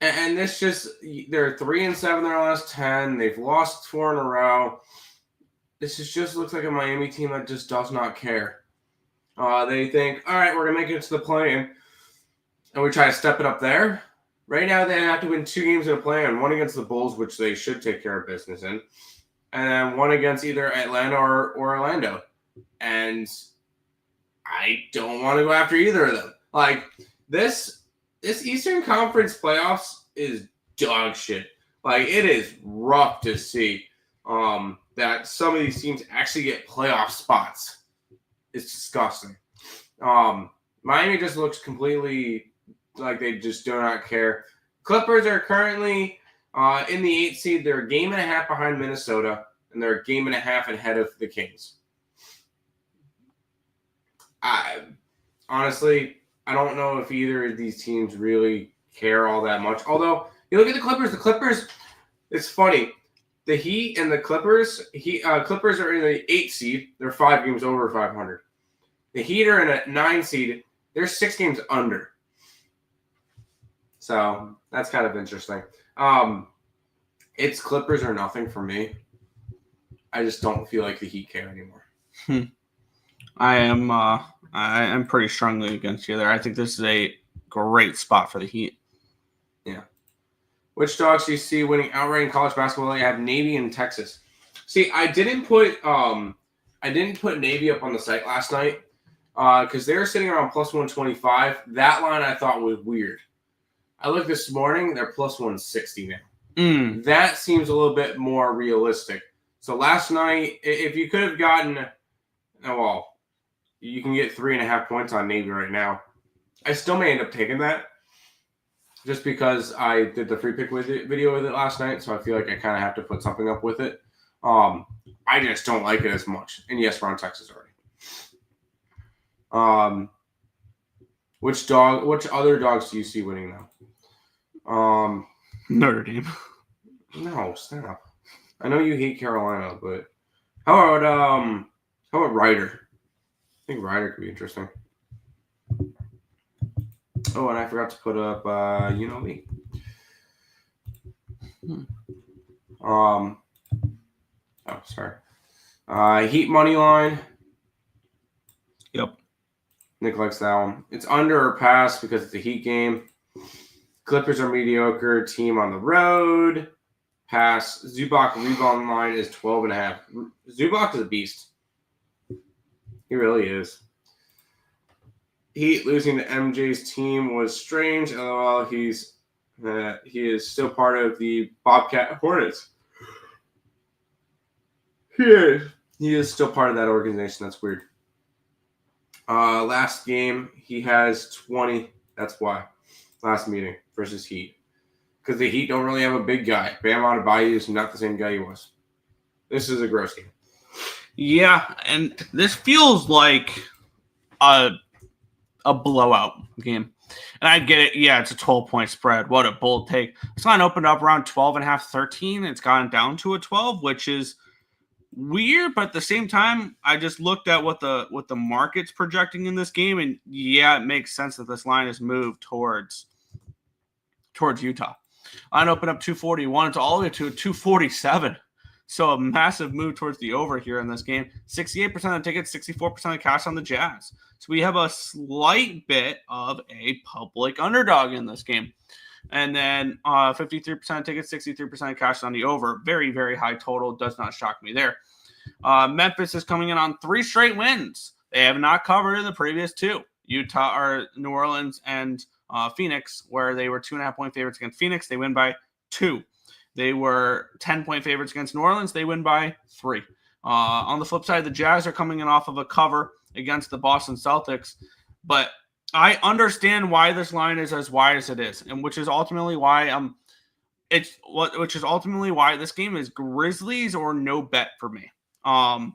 and this just, they're 3-7 in their last 10. They've lost 4 in a row. This just looks like a Miami team that just does not care. They think, all right, we're going to make it to the play-in, and we try to step it up there. Right now, they have to win 2 games in a play-in, one against the Bulls, which they should take care of business in, and then one against either Atlanta or Orlando. And I don't want to go after either of them. Like, this Eastern Conference playoffs is dog shit. Like, it is rough to see that some of these teams actually get playoff spots. It's disgusting. Miami just looks completely like they just do not care. Clippers are currently in the 8th seed. They're a game and a half behind Minnesota, and they're a game and a half ahead of the Kings. Honestly, I don't know if either of these teams really care all that much. Although, you look at the Clippers, it's funny. The Heat and the Clippers, Clippers are in the 8th seed. They're 5 games over 500. The Heat are in a 9 seed. They're 6 games under. So, that's kind of interesting. It's Clippers or nothing for me. I just don't feel like the Heat care anymore. I am pretty strongly against you there. I think this is a great spot for the Heat. Yeah. Which dogs do you see winning outright in college basketball? I have Navy and Texas. See, I didn't put Navy up on the site last night because they were sitting around plus 125. That line I thought was weird. I looked this morning; they're plus 160 now. That seems a little bit more realistic. So last night, if you could have gotten, you can get 3.5 points on Navy right now. I still may end up taking that. Just because I did the free pick video with it last night, so I feel like I kind of have to put something up with it. I just don't like it as much. And yes, we're on Texas already. Which other dogs do you see winning now? Notre Dame. No, stop. I know you hate Carolina, but how about Ryder? I think Ryder could be interesting. Oh, and I forgot to put up, me. Sorry. Heat money line. Yep. Nick likes that one. It's under or pass because it's a Heat game. Clippers are mediocre. Team on the road. Pass. Zubac rebound line is 12.5. Zubac is a beast. He really is. Heat losing to MJ's team was strange. LOL, he is still part of the Bobcat Hornets. He is still part of that organization. That's weird. Last game, he has 20. That's why. Last meeting versus Heat. Because the Heat don't really have a big guy. Bam Adebayo is not the same guy he was. This is a gross game. Yeah, and this feels like a blowout game. And I get it. Yeah, it's a 12-point spread. What a bold take. It's gone opened up around 12.5, 13. It's gone down to a 12, which is weird. But at the same time, I just looked at what the market's projecting in this game. And yeah, it makes sense that this line has moved towards Utah. Line opened up 241. It's all the way to 247. So a massive move towards the over here in this game. 68% of the tickets, 64% of cash on the Jazz. So we have a slight bit of a public underdog in this game. And then 53% of tickets, 63% of cash on the over. Very, very high total. Does not shock me there. Memphis is coming in on 3 straight wins. They have not covered in the previous 2. Utah or New Orleans and Phoenix, where they were 2.5-point favorites against Phoenix. They win by 2. They were 10-point favorites against New Orleans. They win by 3. On the flip side, the Jazz are coming in off of a cover against the Boston Celtics. But I understand why this line is as wide as it is, and which is ultimately why this game is Grizzlies or no bet for me. And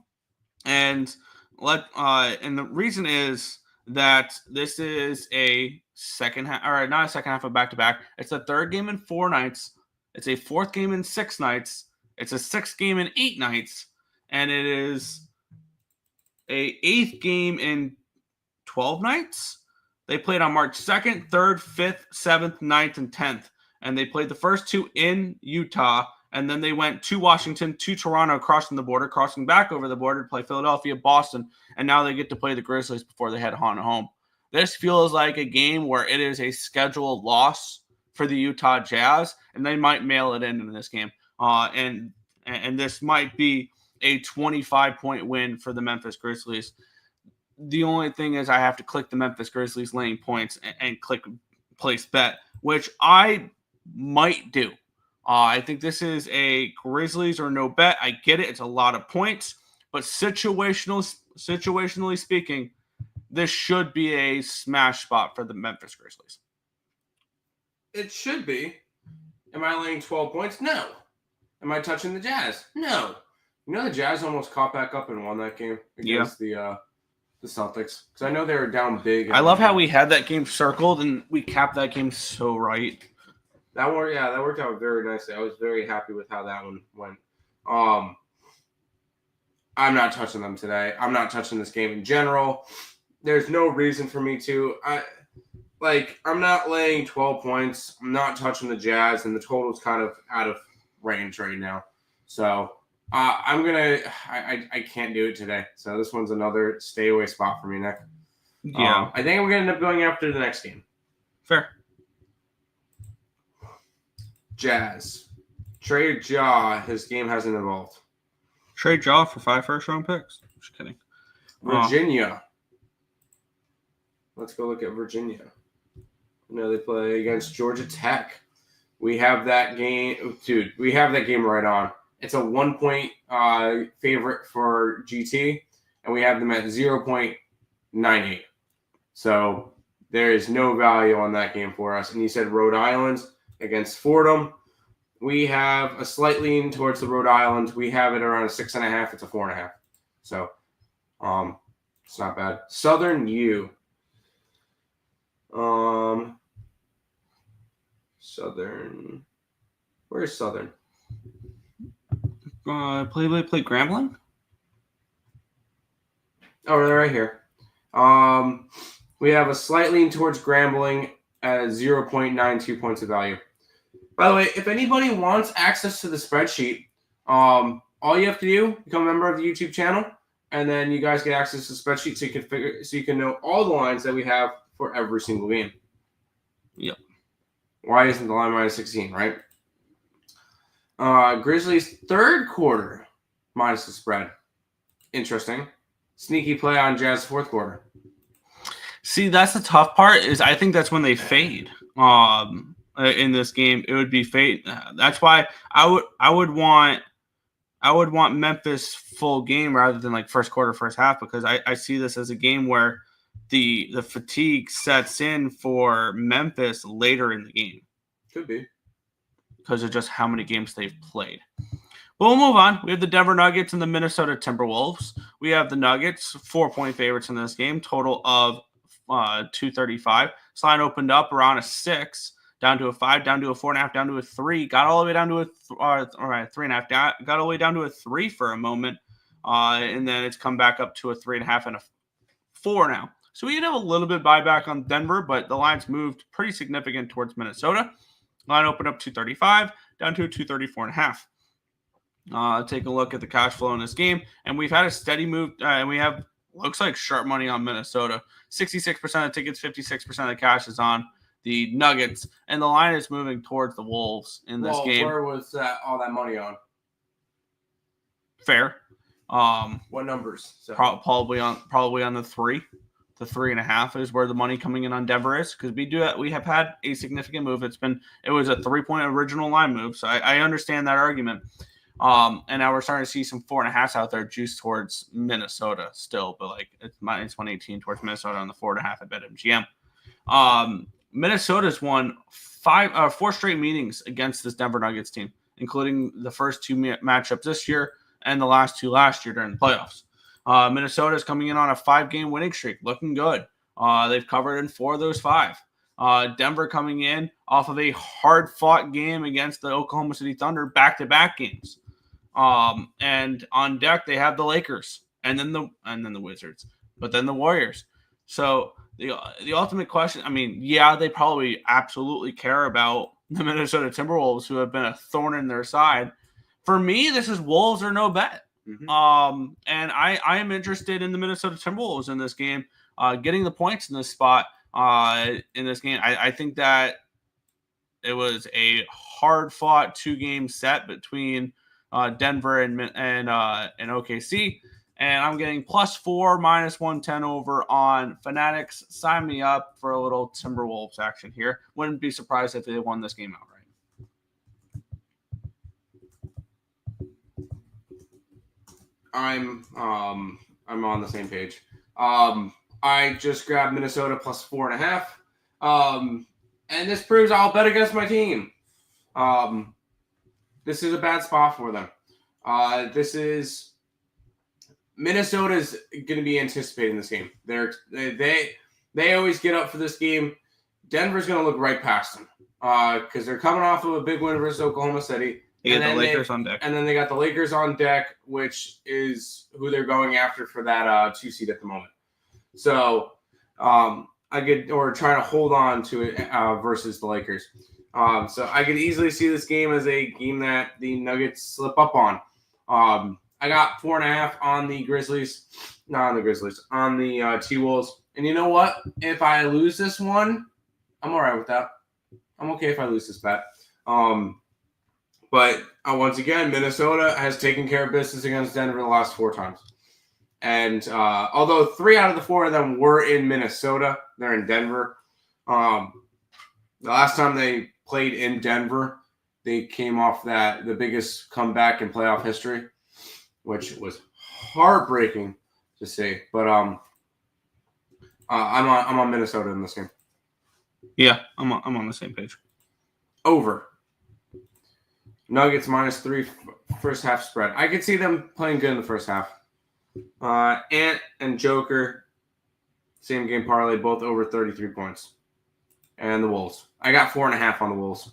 the reason is that this is a second half, or not a second half of back-to-back. It's the third game in 4 nights It's a 4th game in 6 nights. It's a 6th game in 8 nights. And it is a 8th game in 12 nights. They played on March 2nd, 3rd, 5th, 7th, 9th, and 10th. And they played the first 2 in Utah. And then they went to Washington, to Toronto, crossing the border, crossing back over the border to play Philadelphia, Boston. And now they get to play the Grizzlies before they head on home. This feels like a game where it is a scheduled loss for the Utah Jazz. And they might mail it in this game. And this might be a 25-point win for the Memphis Grizzlies. The only thing is I have to click the Memphis Grizzlies laying points and click place bet, which I might do. I think this is a Grizzlies or no bet. I get it. It's a lot of points, but situationally speaking, this should be a smash spot for the Memphis Grizzlies. It should be. Am I laying 12 points? No. Am I touching the Jazz? No. The Jazz almost caught back up and won that game against the Celtics, because I know they were down big. I love how we had that game circled and we capped that game so right. That worked out very nicely. I was very happy with how that one went. I'm not touching them today. I'm not touching this game in general. There's no reason for me to. I'm not laying 12 points. I'm not touching the Jazz, and the total's kind of out of range right now. So I can't do it today. So this one's another stay away spot for me, Nick. Yeah. I think I'm going to end up going after the next game. Fair. Jazz. Trade Ja. His game hasn't evolved. Trade Ja for 5 first-round picks. Just kidding. Virginia. Let's go look at Virginia. They play against Georgia Tech. We have that game. Dude, we have that game right on. It's a 1-point favorite for GT, and we have them at 0.98. So there is no value on that game for us. And you said Rhode Island against Fordham. We have a slight lean towards the Rhode Island. We have it around a 6.5. It's a 4.5. So it's not bad. Southern U. Southern. Where's Southern? Play Grambling? Oh, they're right here. We have a slight lean towards Grambling at 0.92 points of value. By the way, if anybody wants access to the spreadsheet, all you have to do, become a member of the YouTube channel, and then you guys get access to the spreadsheet so you can know all the lines that we have for every single game. Yep. Why isn't the line minus 16, right? Grizzlies third quarter minus the spread. Interesting. Sneaky play on Jazz fourth quarter. See, that's the tough part. Is I think that's when they fade. In this game, it would be fade. That's why I would want Memphis full game rather than like first quarter, first half, because I see this as a game where the fatigue sets in for Memphis later in the game. Could be. Because of just how many games they've played. But we'll move on. We have the Denver Nuggets and the Minnesota Timberwolves. We have the Nuggets, 4-point favorites in this game, total of 235. This line opened up around a 6, down to a 5, down to a 4.5, down to a 3, got all the way down to a 3.5, got all the way down to a 3 for a moment, and then it's come back up to a 3.5 and a 4 now. So we did have a little bit buyback on Denver, but the line's moved pretty significant towards Minnesota. Line opened up 235, down to a 234.5. Take a look at the cash flow in this game, and we've had a steady move, and we have looks like sharp money on Minnesota. 66% of the tickets, 56% of the cash is on the Nuggets, and the line is moving towards the Wolves in this game. Where was all that money on? Fair. What numbers? So. Probably on the 3. The 3.5 is where the money coming in on Denver is, because we have had a significant move. It was a 3-point original line move, so I understand that argument. And now we're starting to see some 4.5s out there juiced towards Minnesota still, but like it's minus 118 towards Minnesota on the 4.5 at BetMGM. Minnesota's won 4 straight meetings against this Denver Nuggets team, including the first 2 matchups this year and the last 2 last year during the playoffs. Minnesota's coming in on a 5-game winning streak, looking good. They've covered in 4 of those 5. Denver coming in off of a hard-fought game against the Oklahoma City Thunder, back-to-back games. And on deck they have the Lakers, and then the Wizards, but then the Warriors. So the ultimate question, I mean, yeah, they probably absolutely care about the Minnesota Timberwolves, who have been a thorn in their side. For me, this is Wolves or no bet. Mm-hmm. And I am interested in the Minnesota Timberwolves in this game, getting the points in this spot. In this game, I think that it was a hard-fought 2-game set between Denver and OKC, and I'm getting +4 -110 over on Fanatics. Sign me up for a little Timberwolves action here. Wouldn't be surprised if they won this game outright. I'm on the same page. I just grabbed Minnesota +4.5. And this proves I'll bet against my team. This is a bad spot for them. Minnesota's going to be anticipating this game. They always get up for this game. Denver's going to look right past them because they're coming off of a big win versus Oklahoma City. They got the Lakers on deck. And then they got the Lakers on deck, which is who they're going after for that 2 seed at the moment. So trying to hold on to it versus the Lakers. So I could easily see this game as a game that the Nuggets slip up on. I got 4.5 on the Grizzlies. Not on the Grizzlies. On the T-Wolves. And you know what? If I lose this one, I'm all right with that. I'm okay if I lose this bet. But once again, Minnesota has taken care of business against Denver the last 4 times. And although 3 out of the 4 of them were in Minnesota, they're in Denver. The last time they played in Denver, they came off the biggest comeback in playoff history, which was heartbreaking to see. But I'm on Minnesota in this game. Yeah, I'm on the same page. Over. Nuggets -3 first half spread. I could see them playing good in the first half. Ant and Joker, same game parlay, both over 33 points. And the Wolves. I got 4.5 on the Wolves.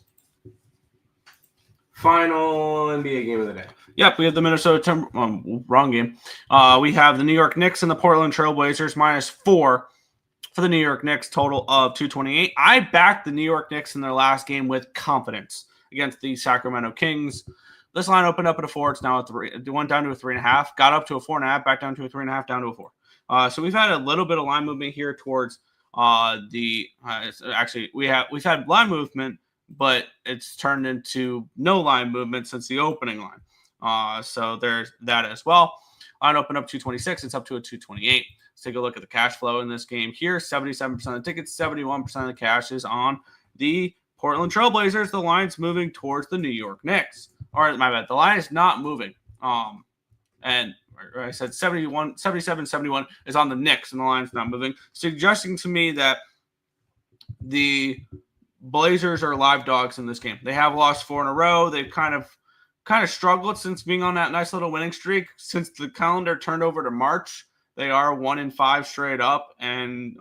Final NBA game of the day. Yep, we have the Minnesota wrong game. We have the New York Knicks and the Portland Trailblazers -4 for the New York Knicks, total of 228. I backed the New York Knicks in their last game with confidence against the Sacramento Kings. This line opened up at a 4. It's now a 3. It went down to a 3.5. Got up to a 4.5. Back down to a 3.5. Down to a 4. So we've had a little bit of line movement here towards we've had line movement, but it's turned into no line movement since the opening line. So there's that as well. Line opened up 226. It's up to a 228. Let's take a look at the cash flow in this game here. 77% of the tickets, 71% of the cash is on the Portland Trailblazers. The line's moving towards the New York Knicks. Or my bad, the line is not moving. And I said 77-71 is on the Knicks, and the line's not moving, suggesting to me that the Blazers are live dogs in this game. They have lost 4 in a row. They've kind of struggled since being on that nice little winning streak. Since the calendar turned over to March, they are 1-5 straight up, and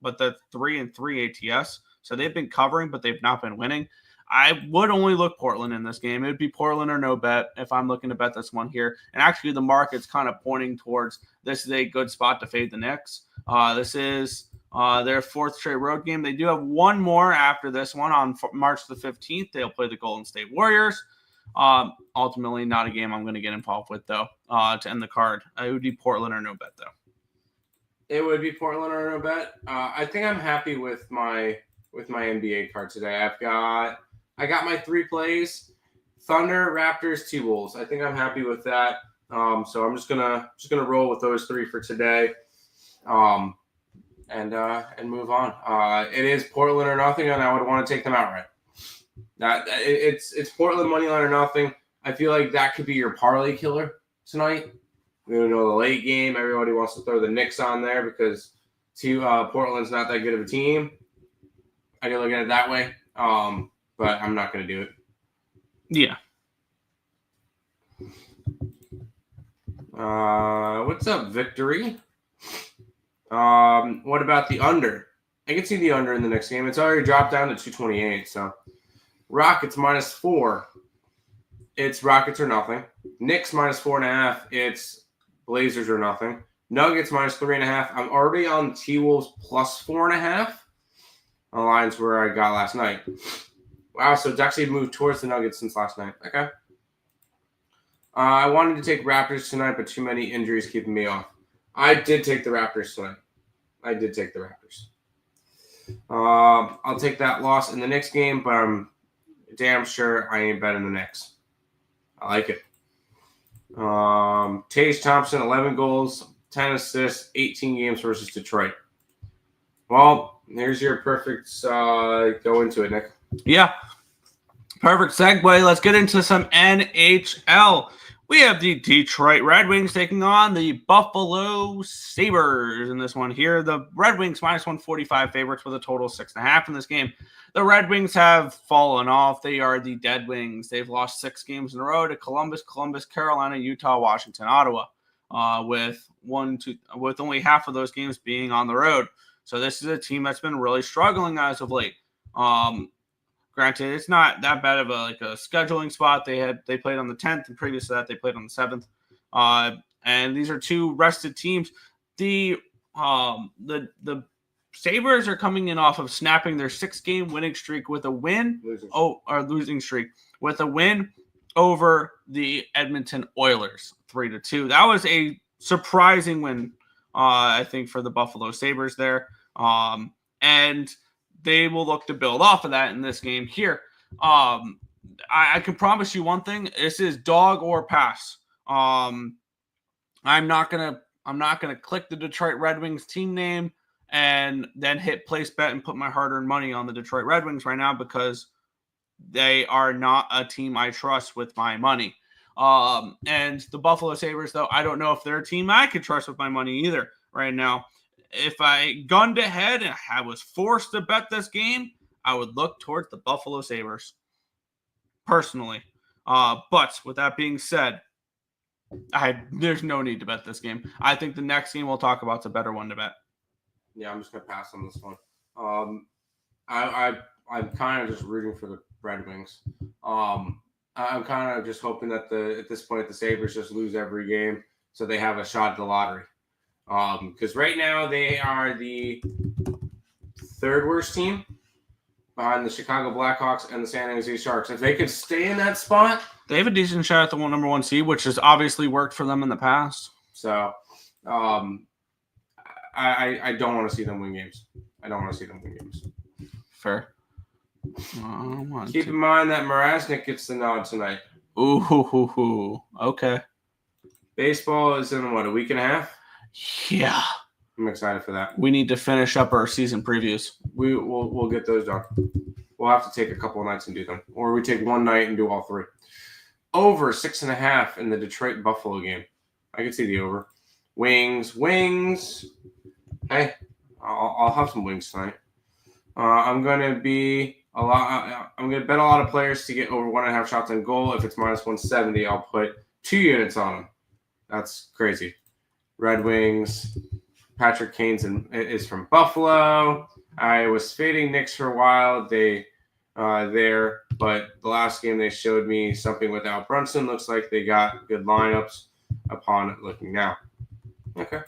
but the 3-3 ATS. So they've been covering, but they've not been winning. I would only look Portland in this game. It would be Portland or no bet if I'm looking to bet this one here. And actually, the market's kind of pointing towards this is a good spot to fade the Knicks. This is their 4th straight road game. They do have one more after this one on March the 15th. They'll play the Golden State Warriors. Ultimately, not a game I'm going to get involved with, though, to end the card. It would be Portland or no bet, though. It would be Portland or no bet. I think I'm happy with my NBA card today. I got my 3 plays: Thunder, Raptors, T-Wolves. I think I'm happy with that. So I'm just gonna roll with those 3 for today, and move on. It is Portland or nothing, and I would want to take them outright. It's Portland money line or nothing. I feel like that could be your parlay killer tonight. We don't know the late game. Everybody wants to throw the Knicks on there because Portland's not that good of a team. I can look at it that way. But I'm not going to do it. Yeah. What's up, Victory? What about the under? I can see the under in the next game. It's already dropped down to 228. So Rockets -4. It's Rockets or nothing. Knicks -4.5. It's Blazers or nothing. Nuggets -3.5. I'm already on T-Wolves +4.5. On lines where I got last night. Wow, so it's actually moved towards the Nuggets since last night. Okay. I wanted to take Raptors tonight, but too many injuries keeping me off. I did take the Raptors tonight. I did take the Raptors. I'll take that loss in the next game, but I'm damn sure I ain't betting the Knicks. I like it. Tage Thompson, 11 goals, 10 assists, 18 games versus Detroit. Well, here's your perfect go into it, Nick. Yeah. Perfect segue. Let's get into some NHL. We have the Detroit Red Wings taking on the Buffalo Sabres in this one here. The Red Wings -145 favorites with a total of 6.5 in this game. The Red Wings have fallen off. They are the dead Wings. They've lost 6 games in a row to Columbus, Carolina, Utah, Washington, Ottawa, with only half of those games being on the road. So this is a team that's been really struggling as of late. Granted, it's not that bad of a scheduling spot. They played on the 10th, and previous to that, they played on the 7th. And these are 2 rested teams. The Sabres are coming in off of snapping their 6-game winning streak with a win. Losing streak with a win over the Edmonton Oilers, 3-2. That was a surprising win, I think, for the Buffalo Sabres there. And they will look to build off of that in this game here. I can promise you one thing: this is dog or pass. I'm not gonna click the Detroit Red Wings team name and then hit place bet and put my hard-earned money on the Detroit Red Wings right now, because they are not a team I trust with my money. And the Buffalo Sabres, though, I don't know if they're a team I could trust with my money either right now. If I gunned ahead and I was forced to bet this game, I would look towards the Buffalo Sabres, personally. But with that being said, there's no need to bet this game. I think the next game we'll talk about is a better one to bet. Yeah, I'm just gonna pass on this one. I'm kind of just rooting for the Red Wings. I'm kind of just hoping that at this point the Sabres just lose every game so they have a shot at the lottery. Because right now they are the 3rd worst team behind the Chicago Blackhawks and the San Jose Sharks. If they could stay in that spot, they have a decent shot at the number 1 seed, which has obviously worked for them in the past. So, I don't want to see them win games. Fair. Keep in mind that Mrazek gets the nod tonight. Ooh, okay. Baseball is in a week and a half? Yeah. I'm excited for that. We need to finish up our season previews. We'll get those done. We'll have to take a couple of nights and do them. Or we take one night and do all 3. Over 6.5 in the Detroit Buffalo game. I can see the over. Wings. Hey, I'll have some wings tonight. I'm gonna bet a lot of players to get over 1.5 shots on goal. If it's -170, I'll put 2 units on them. That's crazy. Red Wings. Patrick Kane is from Buffalo. I was fading Knicks for a while. But the last game they showed me something without Brunson. Looks like they got good lineups upon looking now. Okay.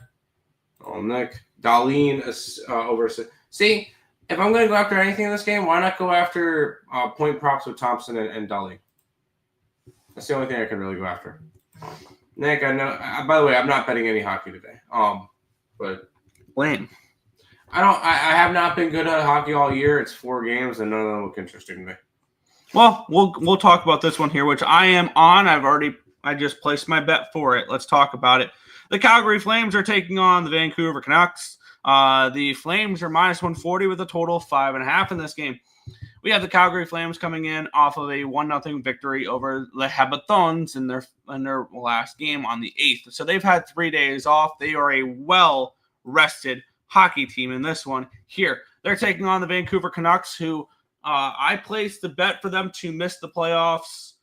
Oh, Nick. Darlene is over. See, if I'm going to go after anything in this game, why not go after point props with Thompson and Darlene? That's the only thing I can really go after. Nick, I know. By the way, I'm not betting any hockey today. But lame. I have not been good at hockey all year. It's 4 games, and none of them look interesting to me. Well, we'll talk about this one here, which I am on. I just placed my bet for it. Let's talk about it. The Calgary Flames are taking on the Vancouver Canucks. The Flames are -140 with a total of 5.5 in this game. We have the Calgary Flames coming in off of a 1-0 victory over the Habitants in their last game on the 8th. So they've had 3 days off. They are a well-rested hockey team in this one. Here, they're taking on the Vancouver Canucks, who I placed the bet for them to miss the playoffs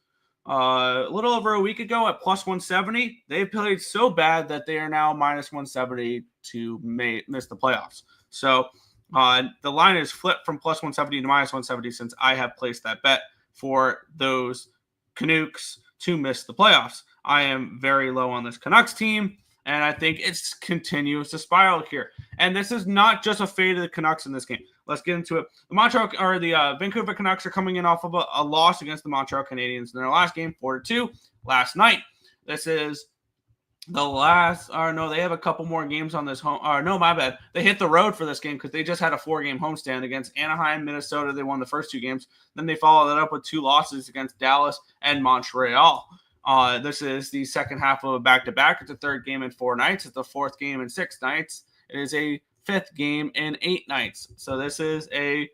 a little over a week ago at +170. They played so bad that they are now -170 to miss the playoffs. So The line is flipped from plus 170 to minus 170 since I have placed that bet for those Canucks to miss the playoffs. I am very low on this Canucks team, and I think it continues to spiral here. And this is not just a fade of the Canucks in this game. Let's get into it. The Vancouver Canucks are coming in off of a loss against the Montreal Canadiens in their last game, 4-2, last night. This is the last, they have a couple more games on this home. No, my bad. They hit the road for this game because they just had a 4-game homestand against Anaheim, Minnesota. They won the first 2 games. Then they followed that up with 2 losses against Dallas and Montreal. This is the second half of a back-to-back. It's a 3rd game in 4 nights. It's the 4th game in 6 nights. It is a 5th game in 8 nights. So this is a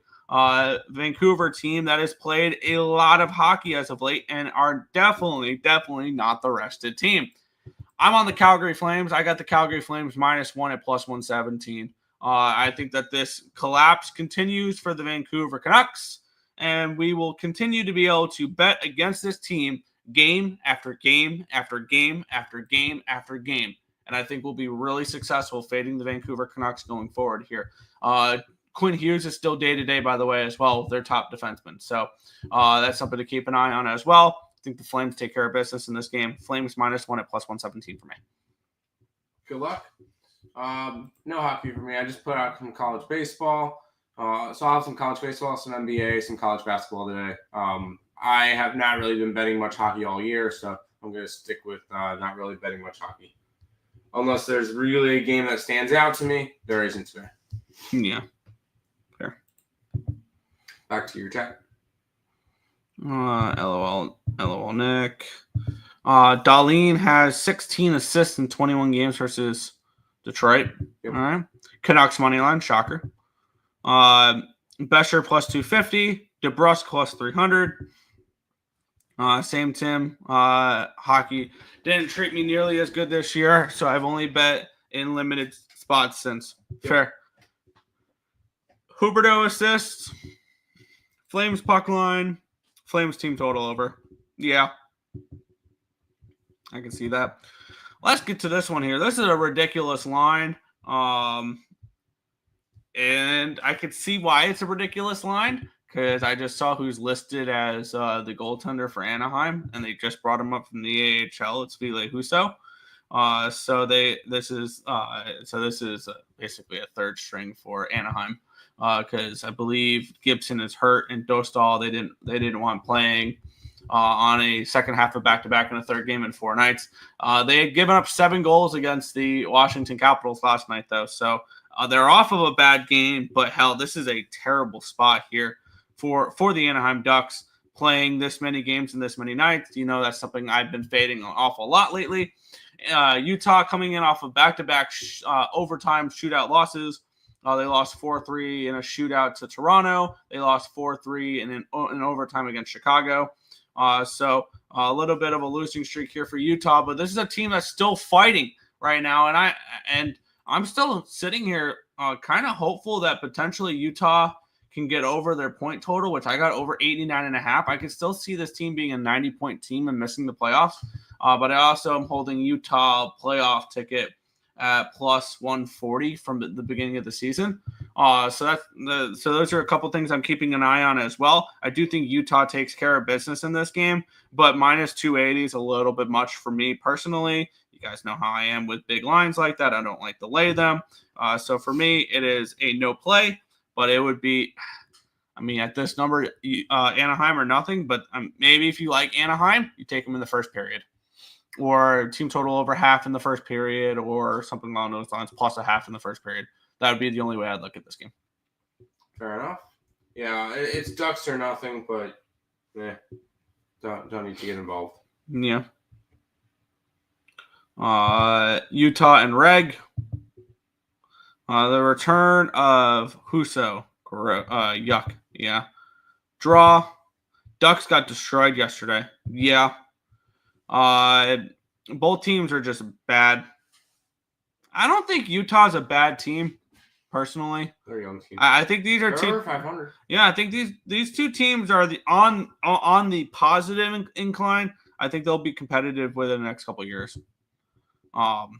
Vancouver team that has played a lot of hockey as of late and are definitely not the rested team. I'm on the Calgary Flames. I got the Calgary Flames -1 at plus 117. I think that this collapse continues for the Vancouver Canucks, and we will continue to be able to bet against this team game after game after game after game after game. And I think we'll be really successful fading the Vancouver Canucks going forward here. Quinn Hughes is still day-to-day, by the way, as well, their top defenseman. So that's something to keep an eye on as well. I think the Flames take care of business in this game. Flames -1 at plus 117 for me. Good luck. No hockey for me. I just put out some college baseball. So I'll have some college baseball, some NBA, some college basketball today. I have not really been betting much hockey all year, so I'm going to stick with not really betting much hockey. Unless there's really a game that stands out to me, there isn't today. Yeah. Fair. Back to your chat. LOL, Nick. Darlene has 16 assists in 21 games versus Detroit. Yep. All right. Canucks money line, shocker. Besher plus 250. DeBrusque plus 300. Same Tim. Hockey didn't treat me nearly as good this year, so I've only bet in limited spots since. Yep. Fair. Huberdeau assists. Flames puck line. Flames team total over. Yeah. I can see that. Let's get to this one here. This is a ridiculous line. And I could see why it's a ridiculous line because I just saw who's listed as the goaltender for Anaheim, and they just brought him up from the AHL. It's Ville Husso. So this is basically a 3rd string for Anaheim. Because I believe Gibson is hurt and Dostal they didn't want playing on a second half of back-to-back in a 3rd game in 4 nights. They had given up 7 goals against the Washington Capitals last night, though. So they're off of a bad game, but hell, this is a terrible spot here for the Anaheim Ducks playing this many games and this many nights. You know, that's something I've been fading an awful lot lately. Utah coming in off of back-to-back overtime shootout losses. They lost 4-3 in a shootout to Toronto. They lost 4-3 in overtime against Chicago. So a little bit of a losing streak here for Utah, but this is a team that's still fighting right now. And I'm still sitting here kind of hopeful that potentially Utah can get over their point total, which I got over 89.5. I could still see this team being a 90-point team and missing the playoffs. But I also am holding Utah playoff ticket at plus 140 from the beginning of the season. So those are a couple things I'm keeping an eye on as well. I do think Utah takes care of business in this game, but minus 280 is a little bit much for me personally. You guys know how I am with big lines like that. I don't like to lay them. So for me, it is a no play, but it would be, I mean, at this number, Anaheim or nothing, but maybe if you like Anaheim, you take them in the first period. Or team total over half in the first period or something along those lines, plus a half in the first period. That would be the only way I'd look at this game. Fair enough. Yeah, it's Ducks or nothing, but don't need to get involved. Yeah. Utah and Reg. The return of Husso. Yuck. Yeah. Draw. Ducks got destroyed yesterday. Yeah. Both teams are just bad. I don't think Utah's a bad team, personally. They're a young team. I think these are They're 500. Yeah, I think these 2 teams are on the positive incline. I think they'll be competitive within the next couple of years. Well,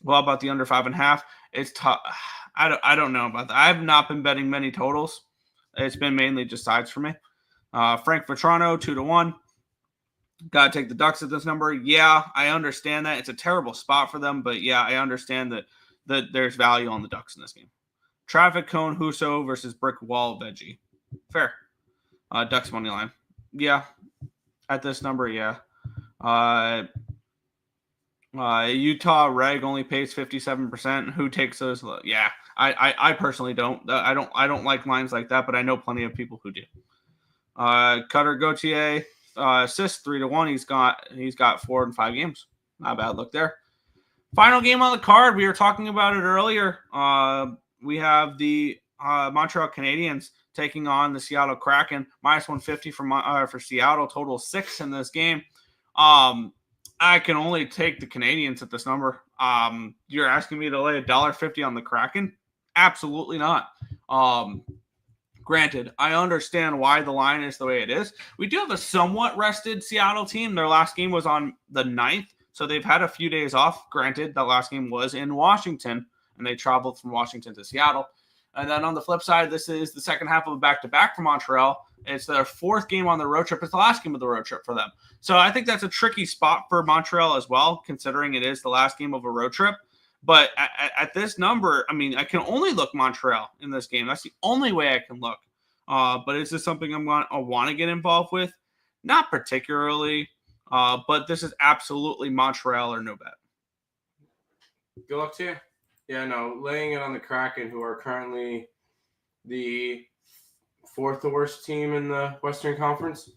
about the under 5.5, it's tough. I don't know about that. I've not been betting many totals. It's been mainly just sides for me. Frank Vetrano 2-1. Got to take the Ducks at this number. Yeah, I understand that. It's a terrible spot for them, but yeah, I understand that there's value on the Ducks in this game. Traffic Cone Huso versus Brick Wall Veggie. Fair. Ducks money line. Yeah. At this number, yeah. Utah Reg only pays 57%. Who takes those? Yeah. I personally don't. I don't like lines like that, but I know plenty of people who do. Cutter Gauthier, assist 3-1. He's got 4 in 5 games. Not a bad look there. Final game on the card. We were talking about it earlier. We have the Montreal Canadiens taking on the Seattle Kraken. -150 for Seattle. Total 6 in this game. I can only take the Canadiens at this number. You're asking me to lay $1.50 on the Kraken? Absolutely not. Granted, I understand why the line is the way it is. We do have a somewhat rested Seattle team. Their last game was on the 9th, so they've had a few days off. Granted, the last game was in Washington, and they traveled from Washington to Seattle. And then on the flip side, this is the second half of a back-to-back for Montreal. It's their 4th game on the road trip. It's the last game of the road trip for them. So I think that's a tricky spot for Montreal as well, considering it is the last game of a road trip. But at this number, I mean, I can only look Montreal in this game. That's the only way I can look. But is this something I want to get involved with? Not particularly. But this is absolutely Montreal or no bet. Good luck to you. Yeah, no, laying it on the Kraken, who are currently the 4th worst team in the Western Conference.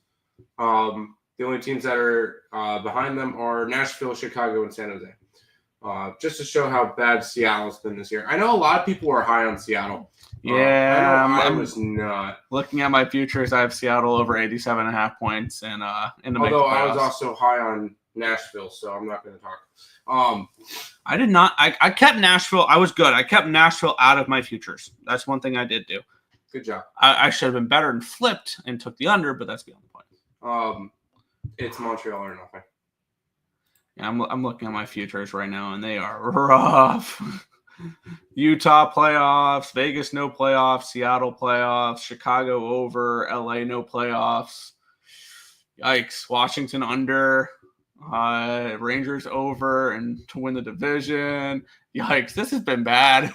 The only teams that are behind them are Nashville, Chicago, and San Jose. Just to show how bad Seattle's been this year. I know a lot of people were high on Seattle. Yeah, I was not. Looking at my futures, I have Seattle over 87.5 points and in the make the playoffs. I was also high on Nashville, so I'm not going to talk. I did not. I kept Nashville. I was good. I kept Nashville out of my futures. That's one thing I did do. Good job. I should have been better and flipped and took the under, but that's beyond the point. It's Montreal or nothing. Yeah, I'm looking at my futures right now, and they are rough. Utah playoffs, Vegas no playoffs, Seattle playoffs, Chicago over, LA no playoffs. Yikes! Washington under, Rangers over, and to win the division. Yikes! This has been bad.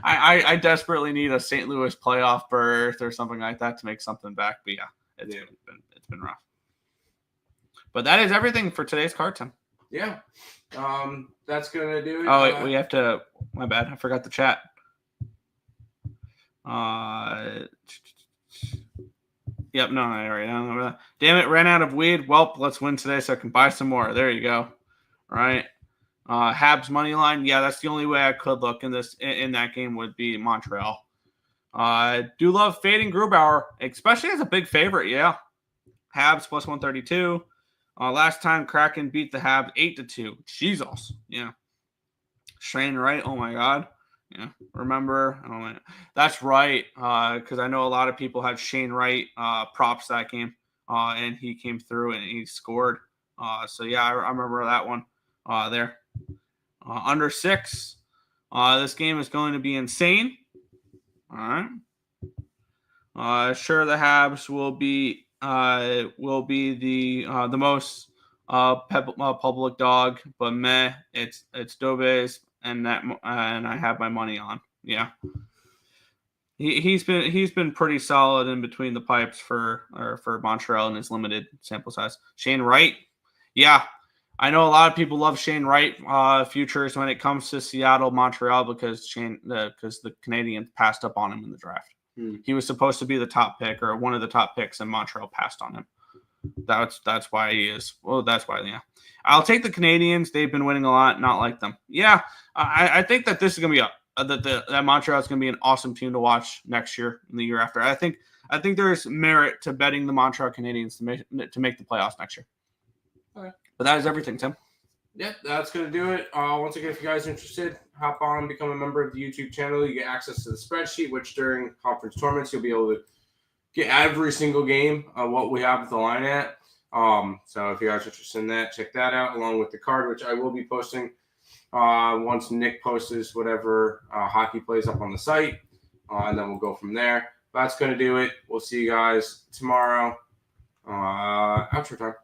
I desperately need a St. Louis playoff berth or something like that to make something back. But yeah, it's been rough. But that is everything for today's card, Tim. Yeah. That's going to do it. Oh, wait, we have to – my bad. I forgot the chat. Yep, no, I already know that. Damn it, ran out of weed. Well, let's win today so I can buy some more. There you go. All right. Habs money line. Yeah, that's the only way I could look in that game would be Montreal. Do love fading Grubauer, especially as a big favorite. Yeah. Habs plus 132. Last time Kraken beat the Habs 8-2. Jesus. Yeah. Shane Wright. Oh my God. Yeah. Remember? Oh, that's right. Because I know a lot of people had Shane Wright props that game. And he came through and he scored. So yeah, I remember that one there. Under 6. This game is going to be insane. All right. Sure, the Habs will be the most public dog, but meh, it's Dobes and I have my money on. Yeah, he's been pretty solid in between the pipes for Montreal in his limited sample size. Shane Wright, yeah, I know a lot of people love Shane Wright futures when it comes to Seattle, Montreal because the Canadiens passed up on him in the draft. He was supposed to be the top pick or one of the top picks, and Montreal passed on him. That's why he is. Well, that's why. Yeah, I'll take the Canadiens. They've been winning a lot. Not like them. Yeah, I think that this is gonna be that Montreal is gonna be an awesome team to watch next year and the year after. I think there's merit to betting the Montreal Canadiens to make the playoffs next year. Okay. But that is everything, Tim. Yep, that's going to do it. Once again, if you guys are interested, hop on, become a member of the YouTube channel. You get access to the spreadsheet, which during conference tournaments, you'll be able to get every single game what we have the line at. So if you guys are interested in that, check that out, along with the card, which I will be posting once Nick posts whatever hockey plays up on the site, and then we'll go from there. That's going to do it. We'll see you guys tomorrow. Outro time.